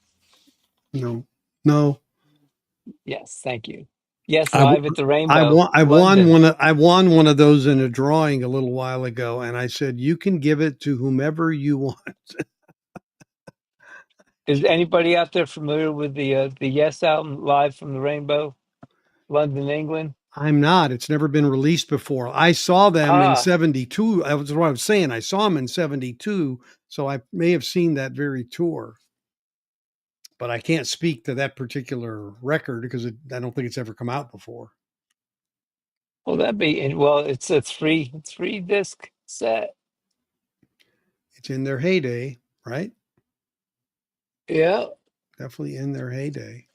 No, no. yes, thank you. Yes, I, w- live at the Rainbow, I London. won one of those in a drawing a little while ago, and I said, you can give it to whomever you want. Is anybody out there familiar with the Yes album, Live from the Rainbow, London, England? I'm not. It's never been released before. I saw them in Ah, 72. That was what I was saying. I saw them in 72. So I may have seen that very tour, but I can't speak to that particular record because I don't think it's ever come out before. well, that'd be well. It's three disc set. It's in their heyday, right? Yeah. Definitely in their heyday.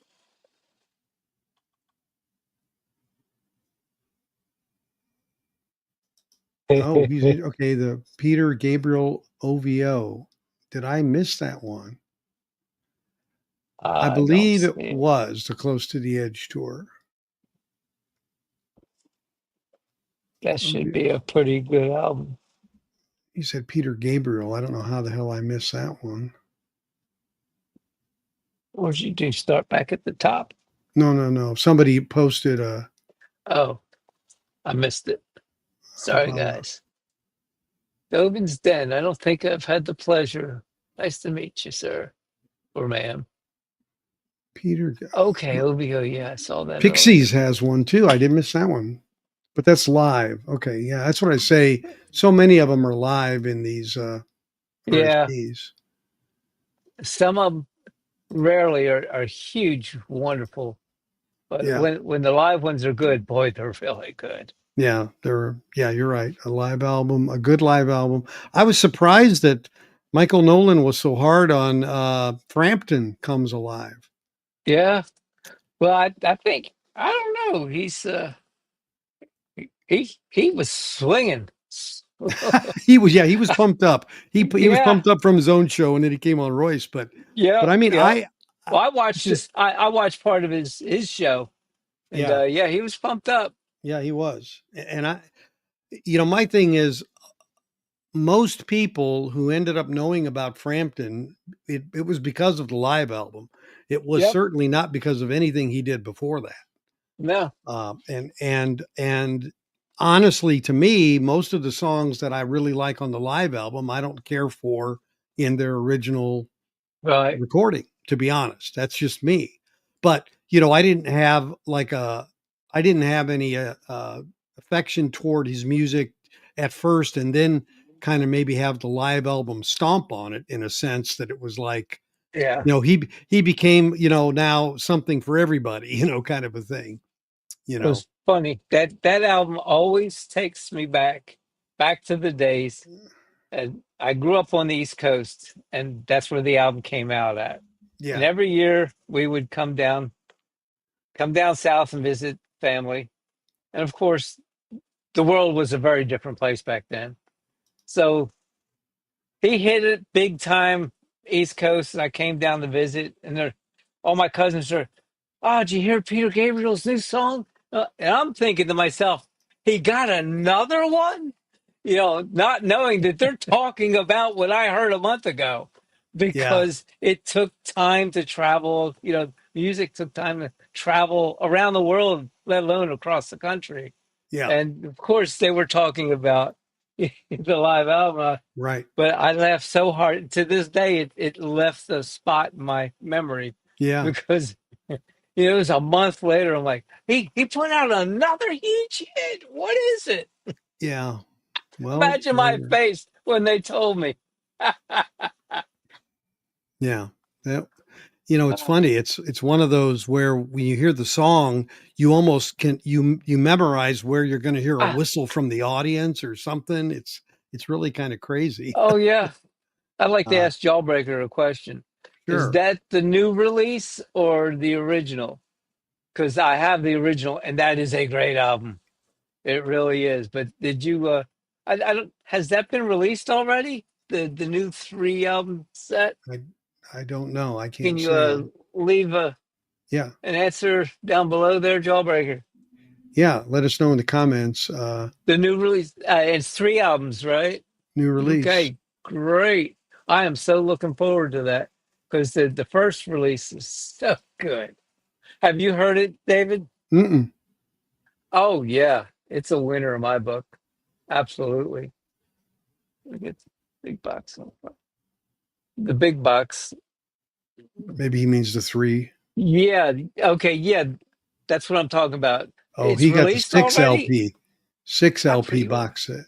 Oh, he's in, okay. The Peter Gabriel OVO. Did I miss that one? I I don't believe it see it. was the Close to the Edge tour. That should be OVO. a pretty good album. He said Peter Gabriel. I don't know how the hell I missed that one. Or should you do start back at the top? No, no, no. Somebody posted a. Oh, I missed it. Sorry, Uh, guys. Dogan's Den. I don't think I've had the pleasure. Nice to meet you, sir or ma'am. Peter Okay, OVO. Yeah, I saw that Pixies earlier. has one too. I didn't miss that one, but that's live. Okay, yeah, that's what I say. So many of them are live in these Yeah, RSDs. some of them. rarely are huge, wonderful. But Yeah. when the live ones are good, boy, they're really good. Yeah, yeah, you're right. A live album, a good live album. I was surprised that Michael Nolan was so hard on Frampton Comes Alive. Yeah. Well, I think I don't know. He was swinging. He was pumped up. He was Yeah. pumped up from his own show and then he came on Royce, but Yep. I mean Yep. I Well, I watched so, this. I watched part of his show, and yeah, yeah, he was pumped up. yeah, he was. And my thing is most people who ended up knowing about Frampton, it was because of the live album. It was Yep. certainly not because of anything he did before that. No. And honestly, to me, most of the songs that I really like on the live album, I don't care for in their original Right. recording. To be honest, that's just me. But I didn't have any affection toward his music at first, and then kind of maybe have the live album stomp on it in a sense that it was like, Yeah. he became now something for everybody, kind of a thing. You It know, was funny that album always takes me back to the days. And I grew up on the East Coast, and that's where the album came out at. And yeah, every year we would come down south and visit family. And of course, the world was a very different place back then. So he hit it big time East Coast, and I came down to visit, and all my cousins are, "Oh, did you hear Peter Gabriel's new song?" And I'm thinking to myself, "He got another one," not knowing that they're talking about what I heard a month ago, yeah, because it took time to travel. Music took time to travel around the world, let alone across the country. yeah, And of course, they were talking about the live album. right, But I laughed so hard. To this day, it left a spot in my memory yeah, because it was a month later. I'm like, he put out another huge hit. What is it? yeah. Well, Imagine my face when they told me. yeah, yeah. It's funny. It's one of those where when you hear the song, you almost you memorize where you're going to hear a Ah, whistle from the audience or something. It's really kind of crazy. oh yeah, I'd like to Uh, ask Jawbreaker a question. Is sure. that the new release or the original? Because I have the original, and that is a great album. It really is. But did you? I don't. Has that been released already? The new three album set. I I don't know. I Can can't you say. leave Yeah. an answer down below there, Jawbreaker? Yeah. Let us know in the comments. The new release. It's three albums, right? New release. Okay, great. I am so looking forward to that because the first release is so good. Have you heard it, David? Mm-mm. Oh yeah, it's a winner in my book. Absolutely. Look at the big box. The big box. Maybe he means the three. Yeah. Okay. Yeah. That's what I'm talking about. Oh, It's he got the released already. six I LP pre-ordered. box set.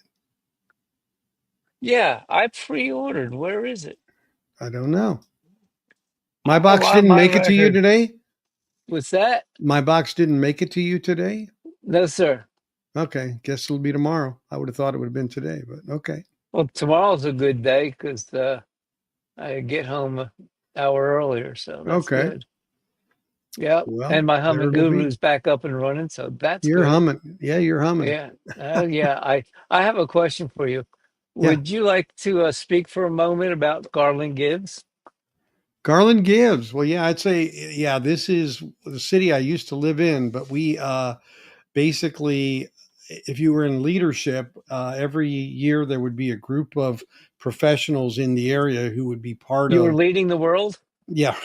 Yeah, I pre-ordered. Where is it? I don't know. My I box want didn't my make it to you record. today. What's that? My box didn't make it to you today. No, sir. Okay, guess it'll be tomorrow. I would have thought it would have been today, but okay. Well, tomorrow's a good day because I get home an hour earlier, so that's Okay. good. Yep. Well, And my there humming it'll be. guru's back up and running, so that's You're good. humming. Yeah, you're humming. Yeah. Yeah. I have a question for you. Yeah. Would you like to speak for a moment about Garland Gibbs? Garland Gibbs. Well, yeah, I'd say, yeah, this is the city I used to live in, but we basically, if you were in leadership, every year there would be a group of professionals in the area who would be part You were of, leading the world. yeah,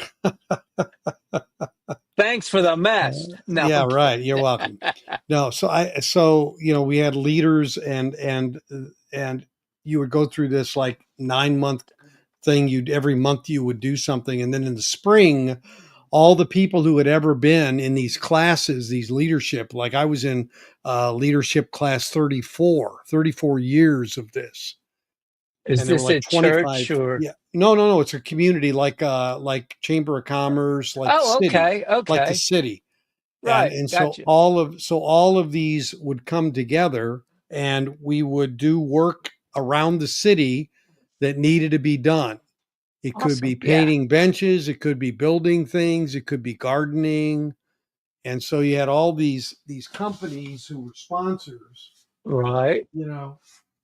Thanks for the mess. No, yeah, I'm right. kidding. You're welcome. No, so we had leaders and you would go through this like 9 month thing. You'd every month you would do something, and then in the spring, all the people who had ever been in these classes, these leadership, like I was in leadership class 34 years of this, Is and there were this like at church 25. or? Yeah, No, no, no. It's a community like Chamber of Commerce, Oh, okay, like the okay, city, and right, so gotcha. all of these would come together, and we would do work around the city that needed to be done. It could be Awesome, yeah, painting benches, it could be building things, it could be gardening, and so you had all these companies who were sponsors, right, you know,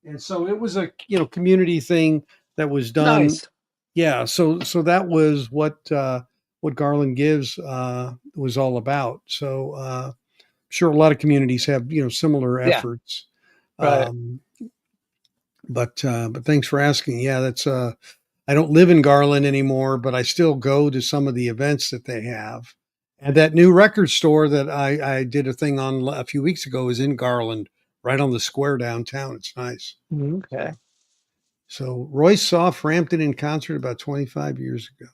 and so it was a community thing that was done. nice, Yeah, so that was what Garland Gives was all about. So sure, a lot of communities have similar yeah, efforts. right. Um, but thanks for asking. Yeah, that's I don't live in Garland anymore, but I still go to some of the events that they have. And that new record store that I did a thing on a few weeks ago is in Garland, right on the square downtown. It's nice. Okay, So Royce saw Frampton in concert about 25 years ago.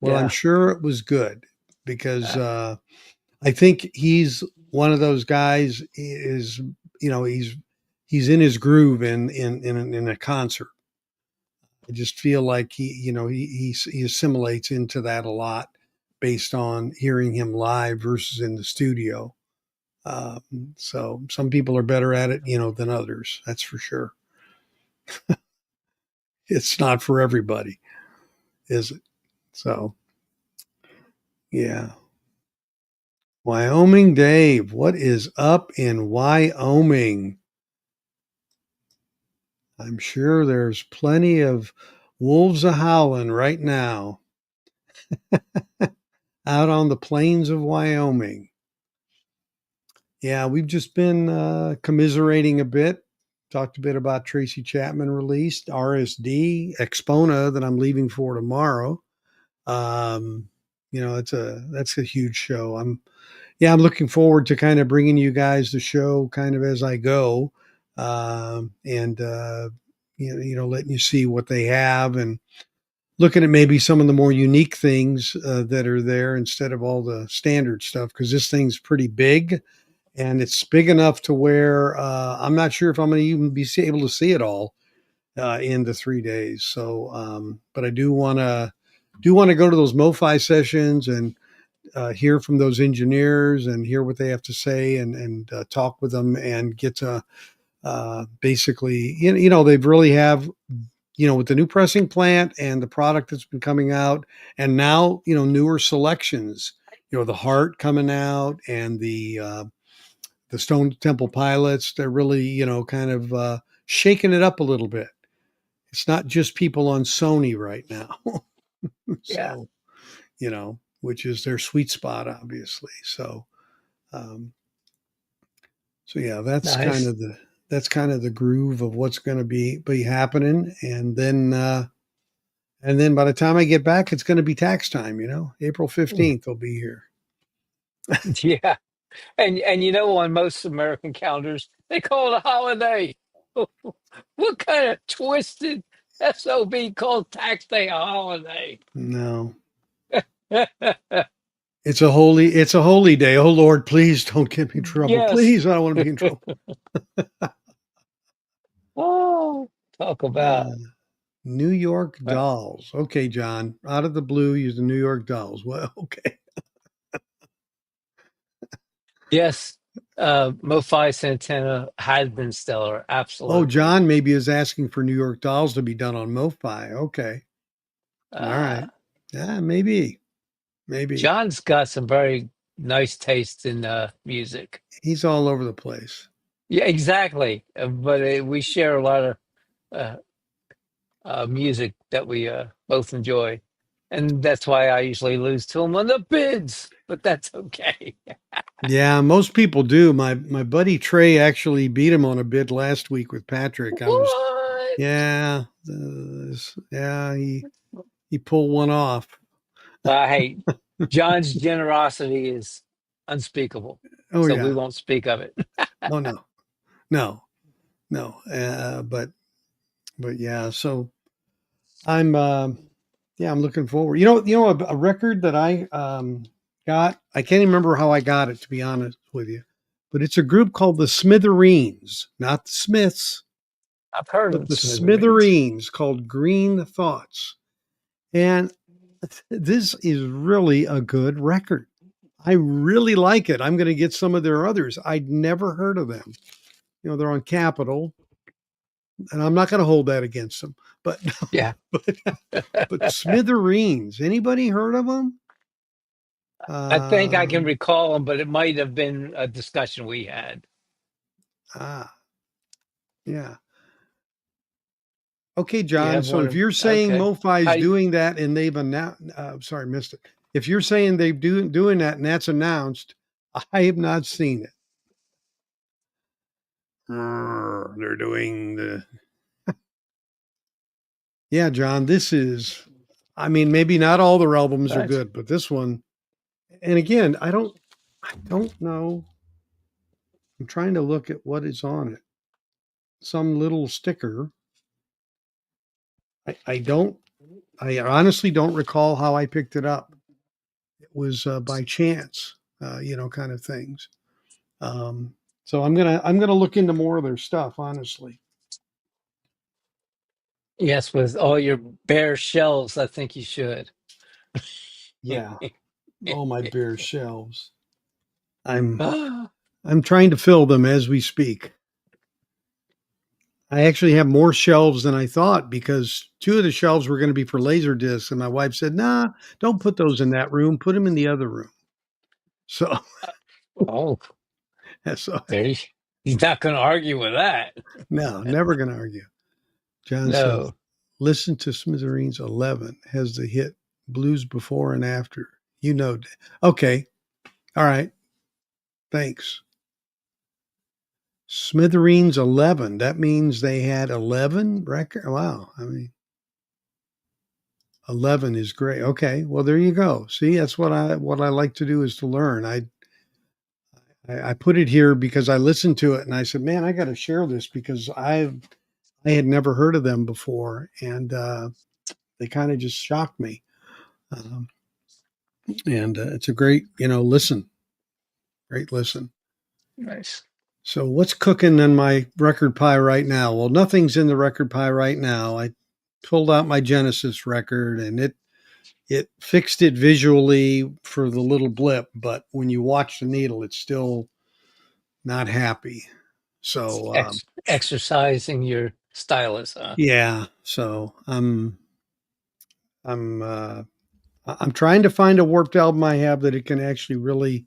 Well, I'm yeah, sure it was good because uh, I think he's one of those guys is he's in his groove in a concert. I just feel like he assimilates into that a lot based on hearing him live versus in the studio. So some people are better at it, than others. That's for sure. It's not for everybody, is it? So yeah. Wyoming Dave, what is up in Wyoming? I'm sure there's plenty of wolves a howling right now out on the plains of Wyoming. Yeah, we've just been commiserating a bit. Talked a bit about Tracy Chapman released, RSD, AXPONA that I'm leaving for tomorrow. Um, that's a huge show. I'm looking forward to kind of bringing you guys the show kind of as I go, and letting you see what they have and looking at maybe some of the more unique things that are there instead of all the standard stuff because this thing's pretty big and it's big enough to where I'm not sure if I'm going to even be able to see it all in the 3 days. So, but I do want to go to those MoFi sessions and hear from those engineers and hear what they have to say and talk with them and get to basically, they've really have, with the new pressing plant and the product that's been coming out and now, newer selections, the Heart coming out and the Stone Temple Pilots, they're really, kind of shaking it up a little bit. It's not just people on Sony right now. yeah, So, which is their sweet spot, obviously. Um, so yeah, nice. that's kind of the groove of what's going to be happening, and then by the time I get back, it's going to be tax time. April Mm, 15th will be here. yeah, and on most American calendars, they call it a holiday. What kind of twisted SOB called tax day a holiday? No, it's a holy day. Oh Lord, please don't get me in trouble. Yes. Please, I don't want to be in trouble. Oh, talk Uh, about. New York Dolls. Okay, John. Out of the blue, use the New York Dolls. Well, okay. Yes, MoFi Santana has been stellar. Oh, Absolutely. John maybe is asking for New York Dolls to be done on MoFi. Okay. All Uh, right. Yeah, maybe. Maybe. John's got some very nice taste in music. He's all over the place. Yeah, exactly. But we share a lot of uh, music that we both enjoy, and that's why I usually lose to him on the bids. But that's okay. Yeah, most people do. My buddy Trey actually beat him on a bid last week with Patrick. What? Yeah, yeah, he pulled one off. Hey, John's generosity is unspeakable, Oh so we yeah. won't speak of it. Oh no. No. No. But yeah, so I'm yeah, I'm looking forward. A record that I got. I can't even remember how I got it to be honest with you, but it's a group called the Smithereens, not the Smiths, I've heard but of the Smithereens. Smithereens called Green Thoughts. And this is really a good record. I really like it. I'm going to get some of their others. I'd never heard of them. You know, they're on Capitol, and I'm not going to hold that against them. But Yeah. but but Smithereens. Anybody heard of them? I think I can Um, recall them, but it might have been a discussion we had. ah, yeah. Okay, You John. have So one if of, you're saying okay. MoFi is I doing that and they've announced, sorry, missed it. If you're saying they've doing that and that's announced, I have not seen it. They're doing the. Yeah, John. This is. I mean, maybe not all their albums are Right. good, but this one. And again, I don't know. I'm trying to look at what is on it. Some little sticker. I don't. I honestly don't recall how I picked it up. It was by chance, kind of things. So I'm gonna look into more of their stuff. Honestly, Yes, with all your bare shelves, I think you should. yeah. Oh, my bare shelves. I'm I'm trying to fill them as we speak. I actually have more shelves than I thought because two of the shelves were going to be for laser discs, and my wife said, "Nah, don't put those in that room. Put them in the other room." So, Oh, so there you, he's not going to argue with that. no, never going to argue. John says, No. "Listen to Smithereens 11 has the hit Blues Before and After." You know, okay, all right, thanks. Smithereens 11. That means they had 11 record. Wow, I mean, 11 is great. Okay, well there you go. See, that's what I like to do is to learn. I put it here because I listened to it and I said, man, I got to share this because I had never heard of them before, and they kind of just shocked me. Um, and it's a great, great listen. Nice. So what's cooking in my record pie right now? Well, nothing's in the record pie right now. I pulled out my Genesis record and it fixed it visually for the little blip, but when you watch the needle, it's still not happy. So Exercising your stylus, huh? yeah, so I'm trying to find a warped album I have that it can actually really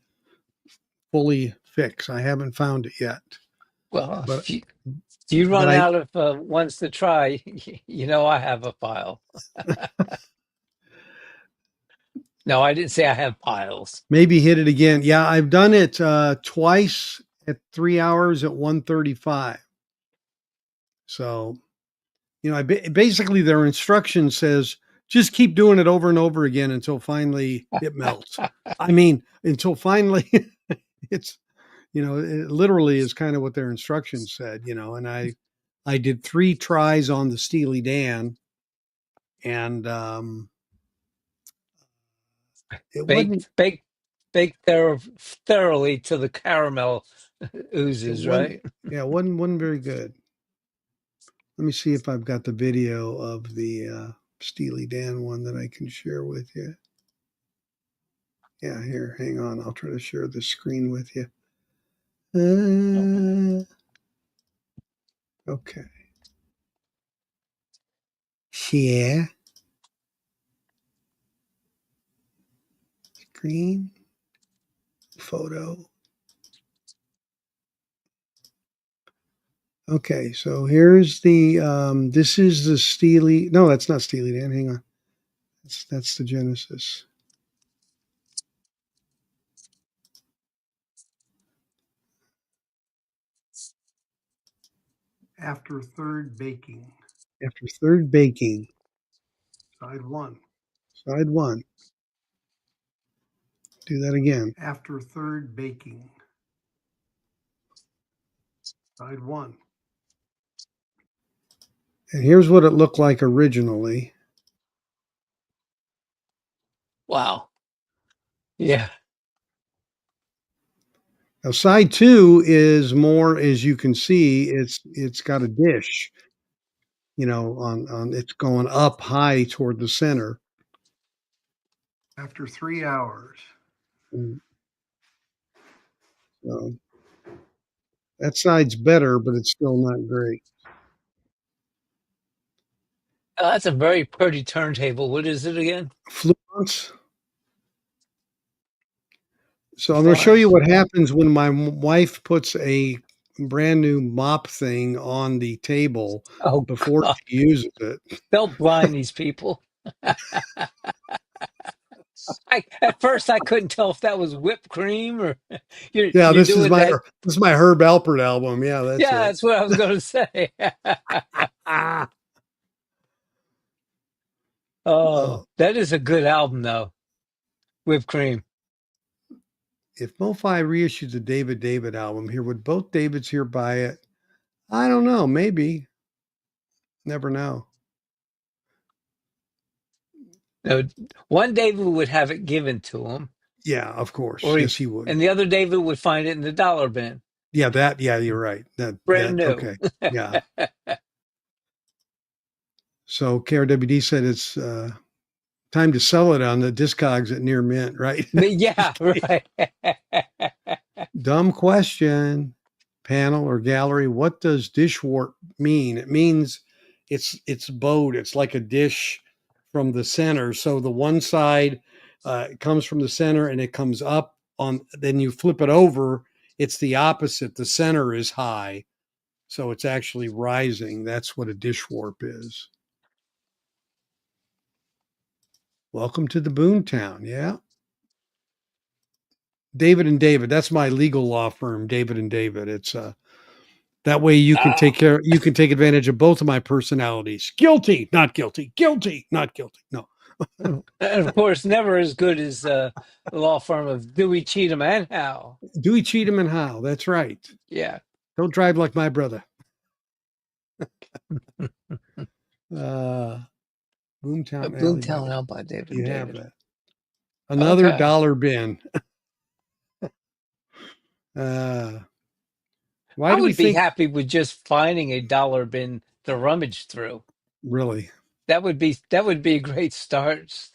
fully fix. I haven't found it yet, Well, but if you but run I out of ones to try, you know I have a file. No, I didn't say I have piles. maybe hit it again. Yeah, I've done it twice at 3 hours at 135. So basically their instruction says just keep doing it over and over again until finally it melts. I mean, until finally it's it literally is kind of what their instructions said, and I did 3 tries on the Steely Dan, and it wasn't Bake thoroughly till the caramel it oozes, wasn't right? yeah, it wasn't very good. Let me see if I've got the video of the Steely Dan one that I can share with you. Yeah, here, hang on. I'll try to share the screen with you. Okay. Share screen photo. Okay, so here's the this is the Steely. No, that's not Steely Dan. Hang on. That's the Genesis. After third baking. After third baking. Side one. Side one. Do that again. After third baking. Side one. And here's what it looked like originally. Wow. Yeah. Now, side two is more, as you can see, it's got a dish, on it's going up high toward the center. after 3 hours. Mm, So that side's better, but it's still not great. That's a very pretty turntable. What is it again? Fluence. So I'm going to show you Florence. what happens when my wife puts a brand new mop thing on the table Oh before God. she uses it. Don't blind these people. At first I couldn't tell if that was whipped cream or Yeah, you're this is doing my that. this is my Herb Alpert album. Yeah, that's Yeah, it. that's what I was gonna say. Ah, Oh, oh, that is a good album though. Whipped cream. if MoFi reissued the David album here, would both Davids here buy it? I don't know. Maybe. Never know. No, one David would have it given to him, Yeah, of course. or he, Yes, he would. and the other David would find it in the dollar bin, Yeah, that. Yeah, you're right. brand new. Okay. Yeah. So KRWD said it's time to sell it on the Discogs at near mint, right? But yeah, right. Dumb question. Panel or gallery. What does dish warp mean? It means it's bowed. It's like a dish from the center. So the one side it comes from the center and it comes up on. Then you flip it over. It's the opposite. The center is high, so it's actually rising. That's what a dish warp is. Welcome to the Boomtown. Yeah. David and David. That's my legal law firm, David and David. It's that way Ah, you can take advantage of both of my personalities. Guilty, not guilty. Guilty, not guilty. No. and of course, never as good as the law firm of Dewey, Cheatham, and Howe. Dewey Cheatham and Howe. That's right. Yeah, Don't drive like my brother. Uh Boomtown Alley by Boomtown Out by David and you have David. that. Another Okay. dollar bin. Uh why I do we would be think happy with just finding a dollar bin to rummage through. really? That would be a great start.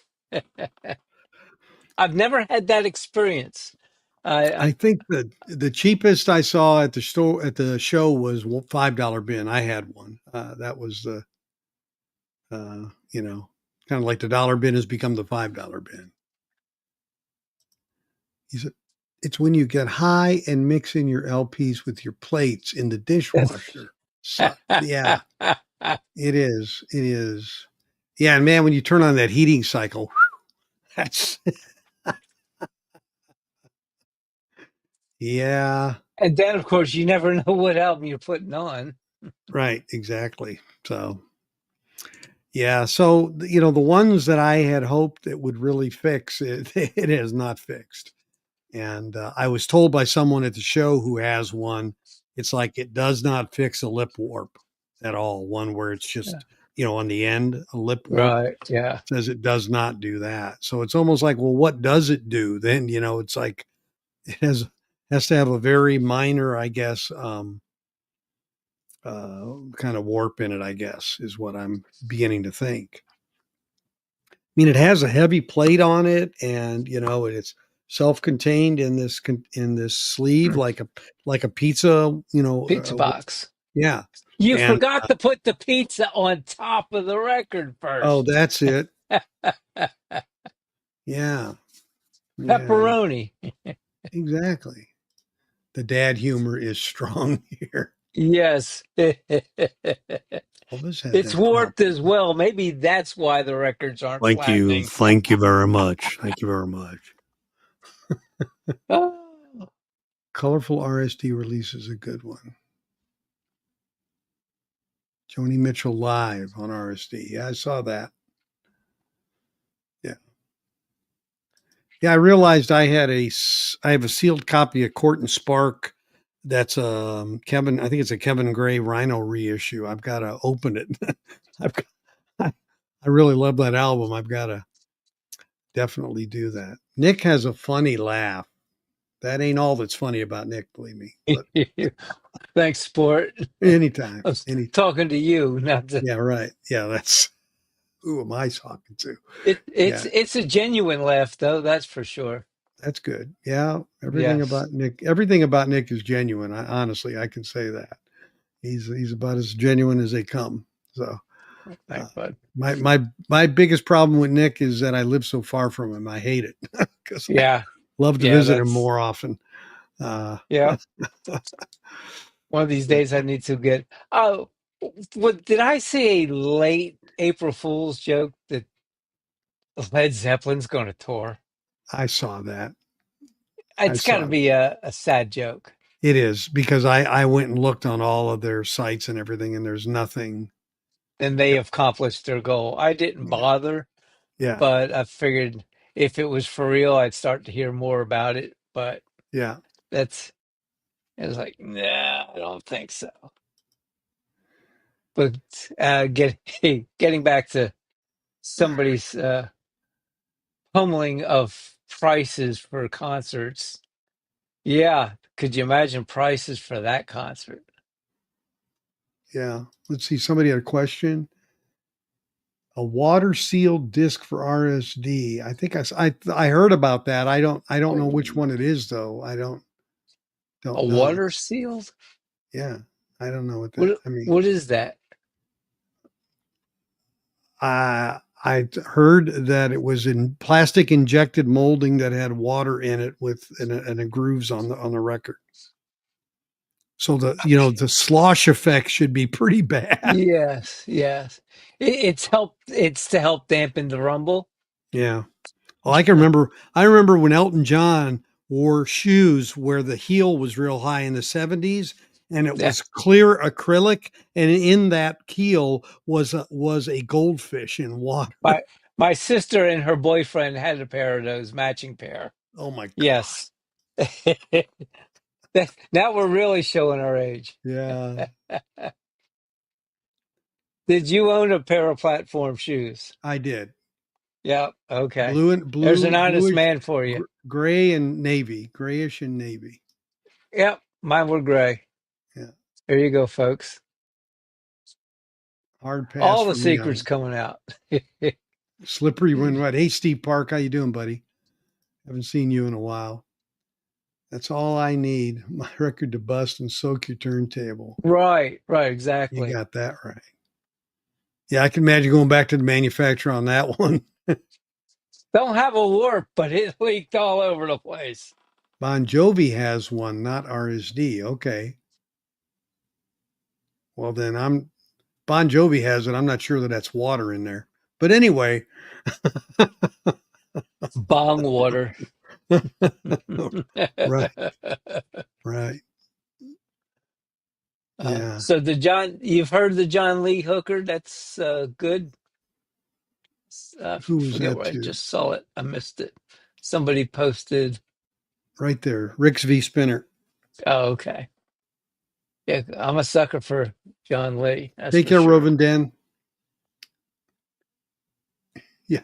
I've never had that experience. I think that the cheapest I saw at the store at the show was $5 bin. I had one. That was the you know, kind of like the dollar bin has become the $5 bin. He said, it's when you get high and mix in your LPs with your plates in the dishwasher. So, yeah, it is. It is. Yeah, and man, when you turn on that heating cycle, that's yeah, and then, of course, you never know what album you're putting on. right, exactly. So, yeah, so the ones that I had hoped it would really fix it, it has not fixed. And I was told by someone at the show who has one, it's like it does not fix a lip warp at all. One where it's Yeah. just, on the end, a lip warp Right. Yeah. says it does not do that. So it's almost like, well, what does it do? Then, it's like it has to have a very minor, I guess, kind of warp in it, I guess, is what I'm beginning to think. I mean, it has a heavy plate on it, and it's self-contained in this sleeve, like a pizza. Pizza box. Yeah, You and forgot to put the pizza on top of the record oh, first. that's it. Yeah, yeah, Pepperoni. exactly. The dad humor is strong here. Yes. Elvis had It's that problem. warped as well. Maybe that's why the records aren't Thank you, flattening. thank you very much. Thank you very much. Oh, Colorful RSD release is a good one. Joni Mitchell live on RSD. Yeah, I saw that. Yeah. Yeah, I realized I have a sealed copy of Court and Spark. That's Kevin. I think it's a Kevin Gray Rhino reissue. I've got to open it. I've got, I really love that album. I've got to definitely do that. Nick has a funny laugh. That ain't all that's funny about Nick, believe me. But thanks, sport. I anytime, was anytime. talking to you, not to. Yeah, right. Yeah, that's who am I talking to? It's Yeah, it's a genuine laugh though, that's for sure. that's good. Yeah, Yes. everything about Nick is genuine. Honestly, I can say that he's about as genuine as they come. So uh, Thanks, bud. my biggest problem with Nick is that I live so far from him. I hate it because I Yeah. love to Yeah, visit him that's more often. Uh, yeah. One of these days I need to get oh what did I see a late April Fool's joke that Led Zeppelin's gonna tour? I saw that. I It's gotta saw be that. a sad joke. It is because I went and looked on all of their sites and everything, and there's nothing. And they Yeah, have accomplished their goal. I didn't yeah, bother, yeah, but I figured if it was for real, I'd start to hear more about it. But yeah. that's it was like, nah, I don't think so. But getting back to somebody's pummeling of prices for concerts. Yeah, could you imagine prices for that concert? Yeah. Let's see. Somebody had a question. A water sealed disc for RSD. I think I heard about that. I don't know which one it is though. I don't A know. water sealed? Yeah. I don't know what that. What I mean, what is that? I heard that it was in plastic injected molding that had water in it with and the grooves on the record. So the slosh effect should be pretty bad. Yes, yes. It's to help dampen the rumble. Yeah. Well, I remember when Elton John wore shoes where the heel was real high in the 70s and it Yeah. was clear acrylic and in that heel was a goldfish in water. My sister and her boyfriend had a pair of those matching pair. Oh my god. Yes. Now we're really showing our age. Yeah, Did you own a pair of platform shoes? I did. Yeah, okay. Blue and There's an blue honest bluish man for you. gray and navy, grayish and navy. Yep, mine were gray. Yeah. There you go, folks. Hard pass All the for me secrets on coming out. slippery when wet. Hey Steve Park, how you doing, buddy? Haven't seen you in a while. That's all I need. My record to bust and soak your turntable. Right, right, You exactly. got that right. Yeah, I can imagine going back to the manufacturer on that one. Don't have a warp, but it leaked all over the place. Bon Jovi has one, not RSD. Okay. Well, then Bon Jovi has it. I'm not sure that that's water in there. But anyway, Bong water. right, right. Yeah. So you've heard the John Lee Hooker? That's good. Who was Forget that where I to? just saw it. I missed it. Somebody posted. Right there. Rick's V Spinner. Oh, okay. Yeah, I'm a sucker for John Lee. That's Take for care, sure. Rovin Den. Yeah.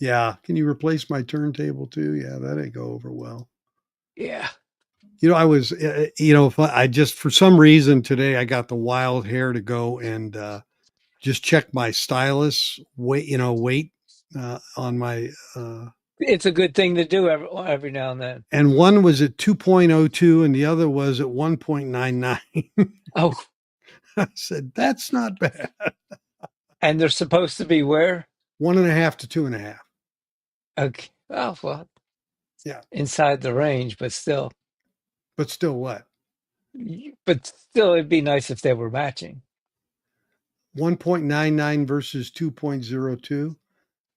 Yeah. Can you replace my turntable too? Yeah, that ain't go over well. Yeah. I was, if I just for some reason today I got the wild hair to go and just check my stylus weight on my It's a good thing to do every now and then. and one was at 2.02 and the other was at 1.99. Oh, I said that's not bad. and they're supposed to be where? 1.5 to 2.5. Okay. Oh, well, Yeah, inside the range, but still. but still what? But still, it'd be nice if they were matching. 1.99 versus 2.02.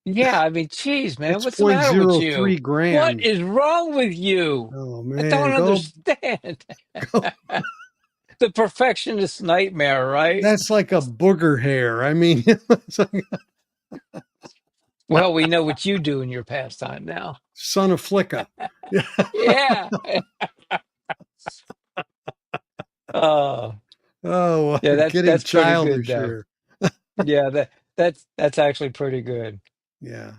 Yeah, I mean, geez, man, That's what's the point matter with zero you? 0.03 What grams. is wrong with you? Oh I don't man, understand. go. The perfectionist nightmare, right? That's like a booger hair. I mean, it's like Well, we know what you do in your pastime now. son of Flicka. Yeah. Yeah. Oh, Oh, yeah, getting that's pretty good childish though. here. Yeah, that's actually pretty good. Yeah.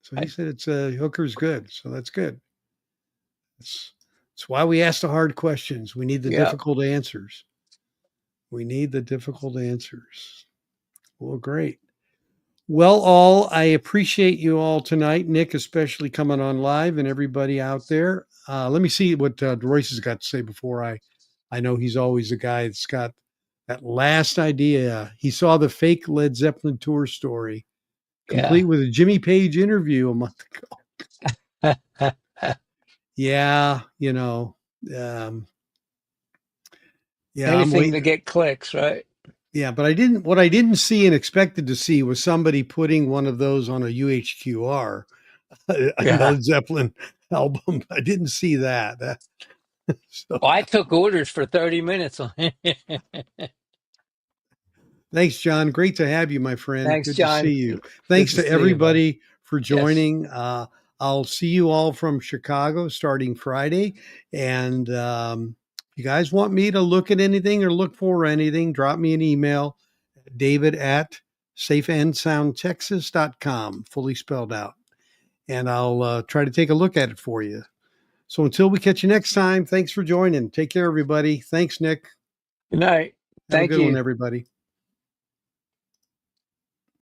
So he I, said it's Hooker's good. So that's good. It's it's why we ask the hard questions. We need the yeah. difficult answers. We need the difficult answers. Well, great. Well, all I appreciate you all tonight, Nick, especially coming on live, and everybody out there. Let me see what Royce has got to say before I know he's always a guy that's got that last idea. He saw the fake Led Zeppelin tour story, complete Yeah. with a Jimmy Page interview a month ago. Yeah, um, yeah, I'm Anything to waiting. get clicks, right? Yeah, but what I didn't see and expected to see was somebody putting one of those on a UHQR, a Yeah. Led Zeppelin album. I didn't see that. So Well, I took orders for 30 minutes on it. thanks, John. Great to have you, my friend. Thanks, Good to see John. you. Good Thanks to to see you, man. everybody for Yes. joining. I'll see you all from Chicago starting Friday. And if you guys want me to look at anything or look for anything, drop me an email, David at safeandsoundtexas.com, fully spelled out. And I'll try to take a look at it for you. So until we catch you next time, thanks for joining. Take care, everybody. Thanks, Nick. Good night. Have a Thank good one, you. everybody.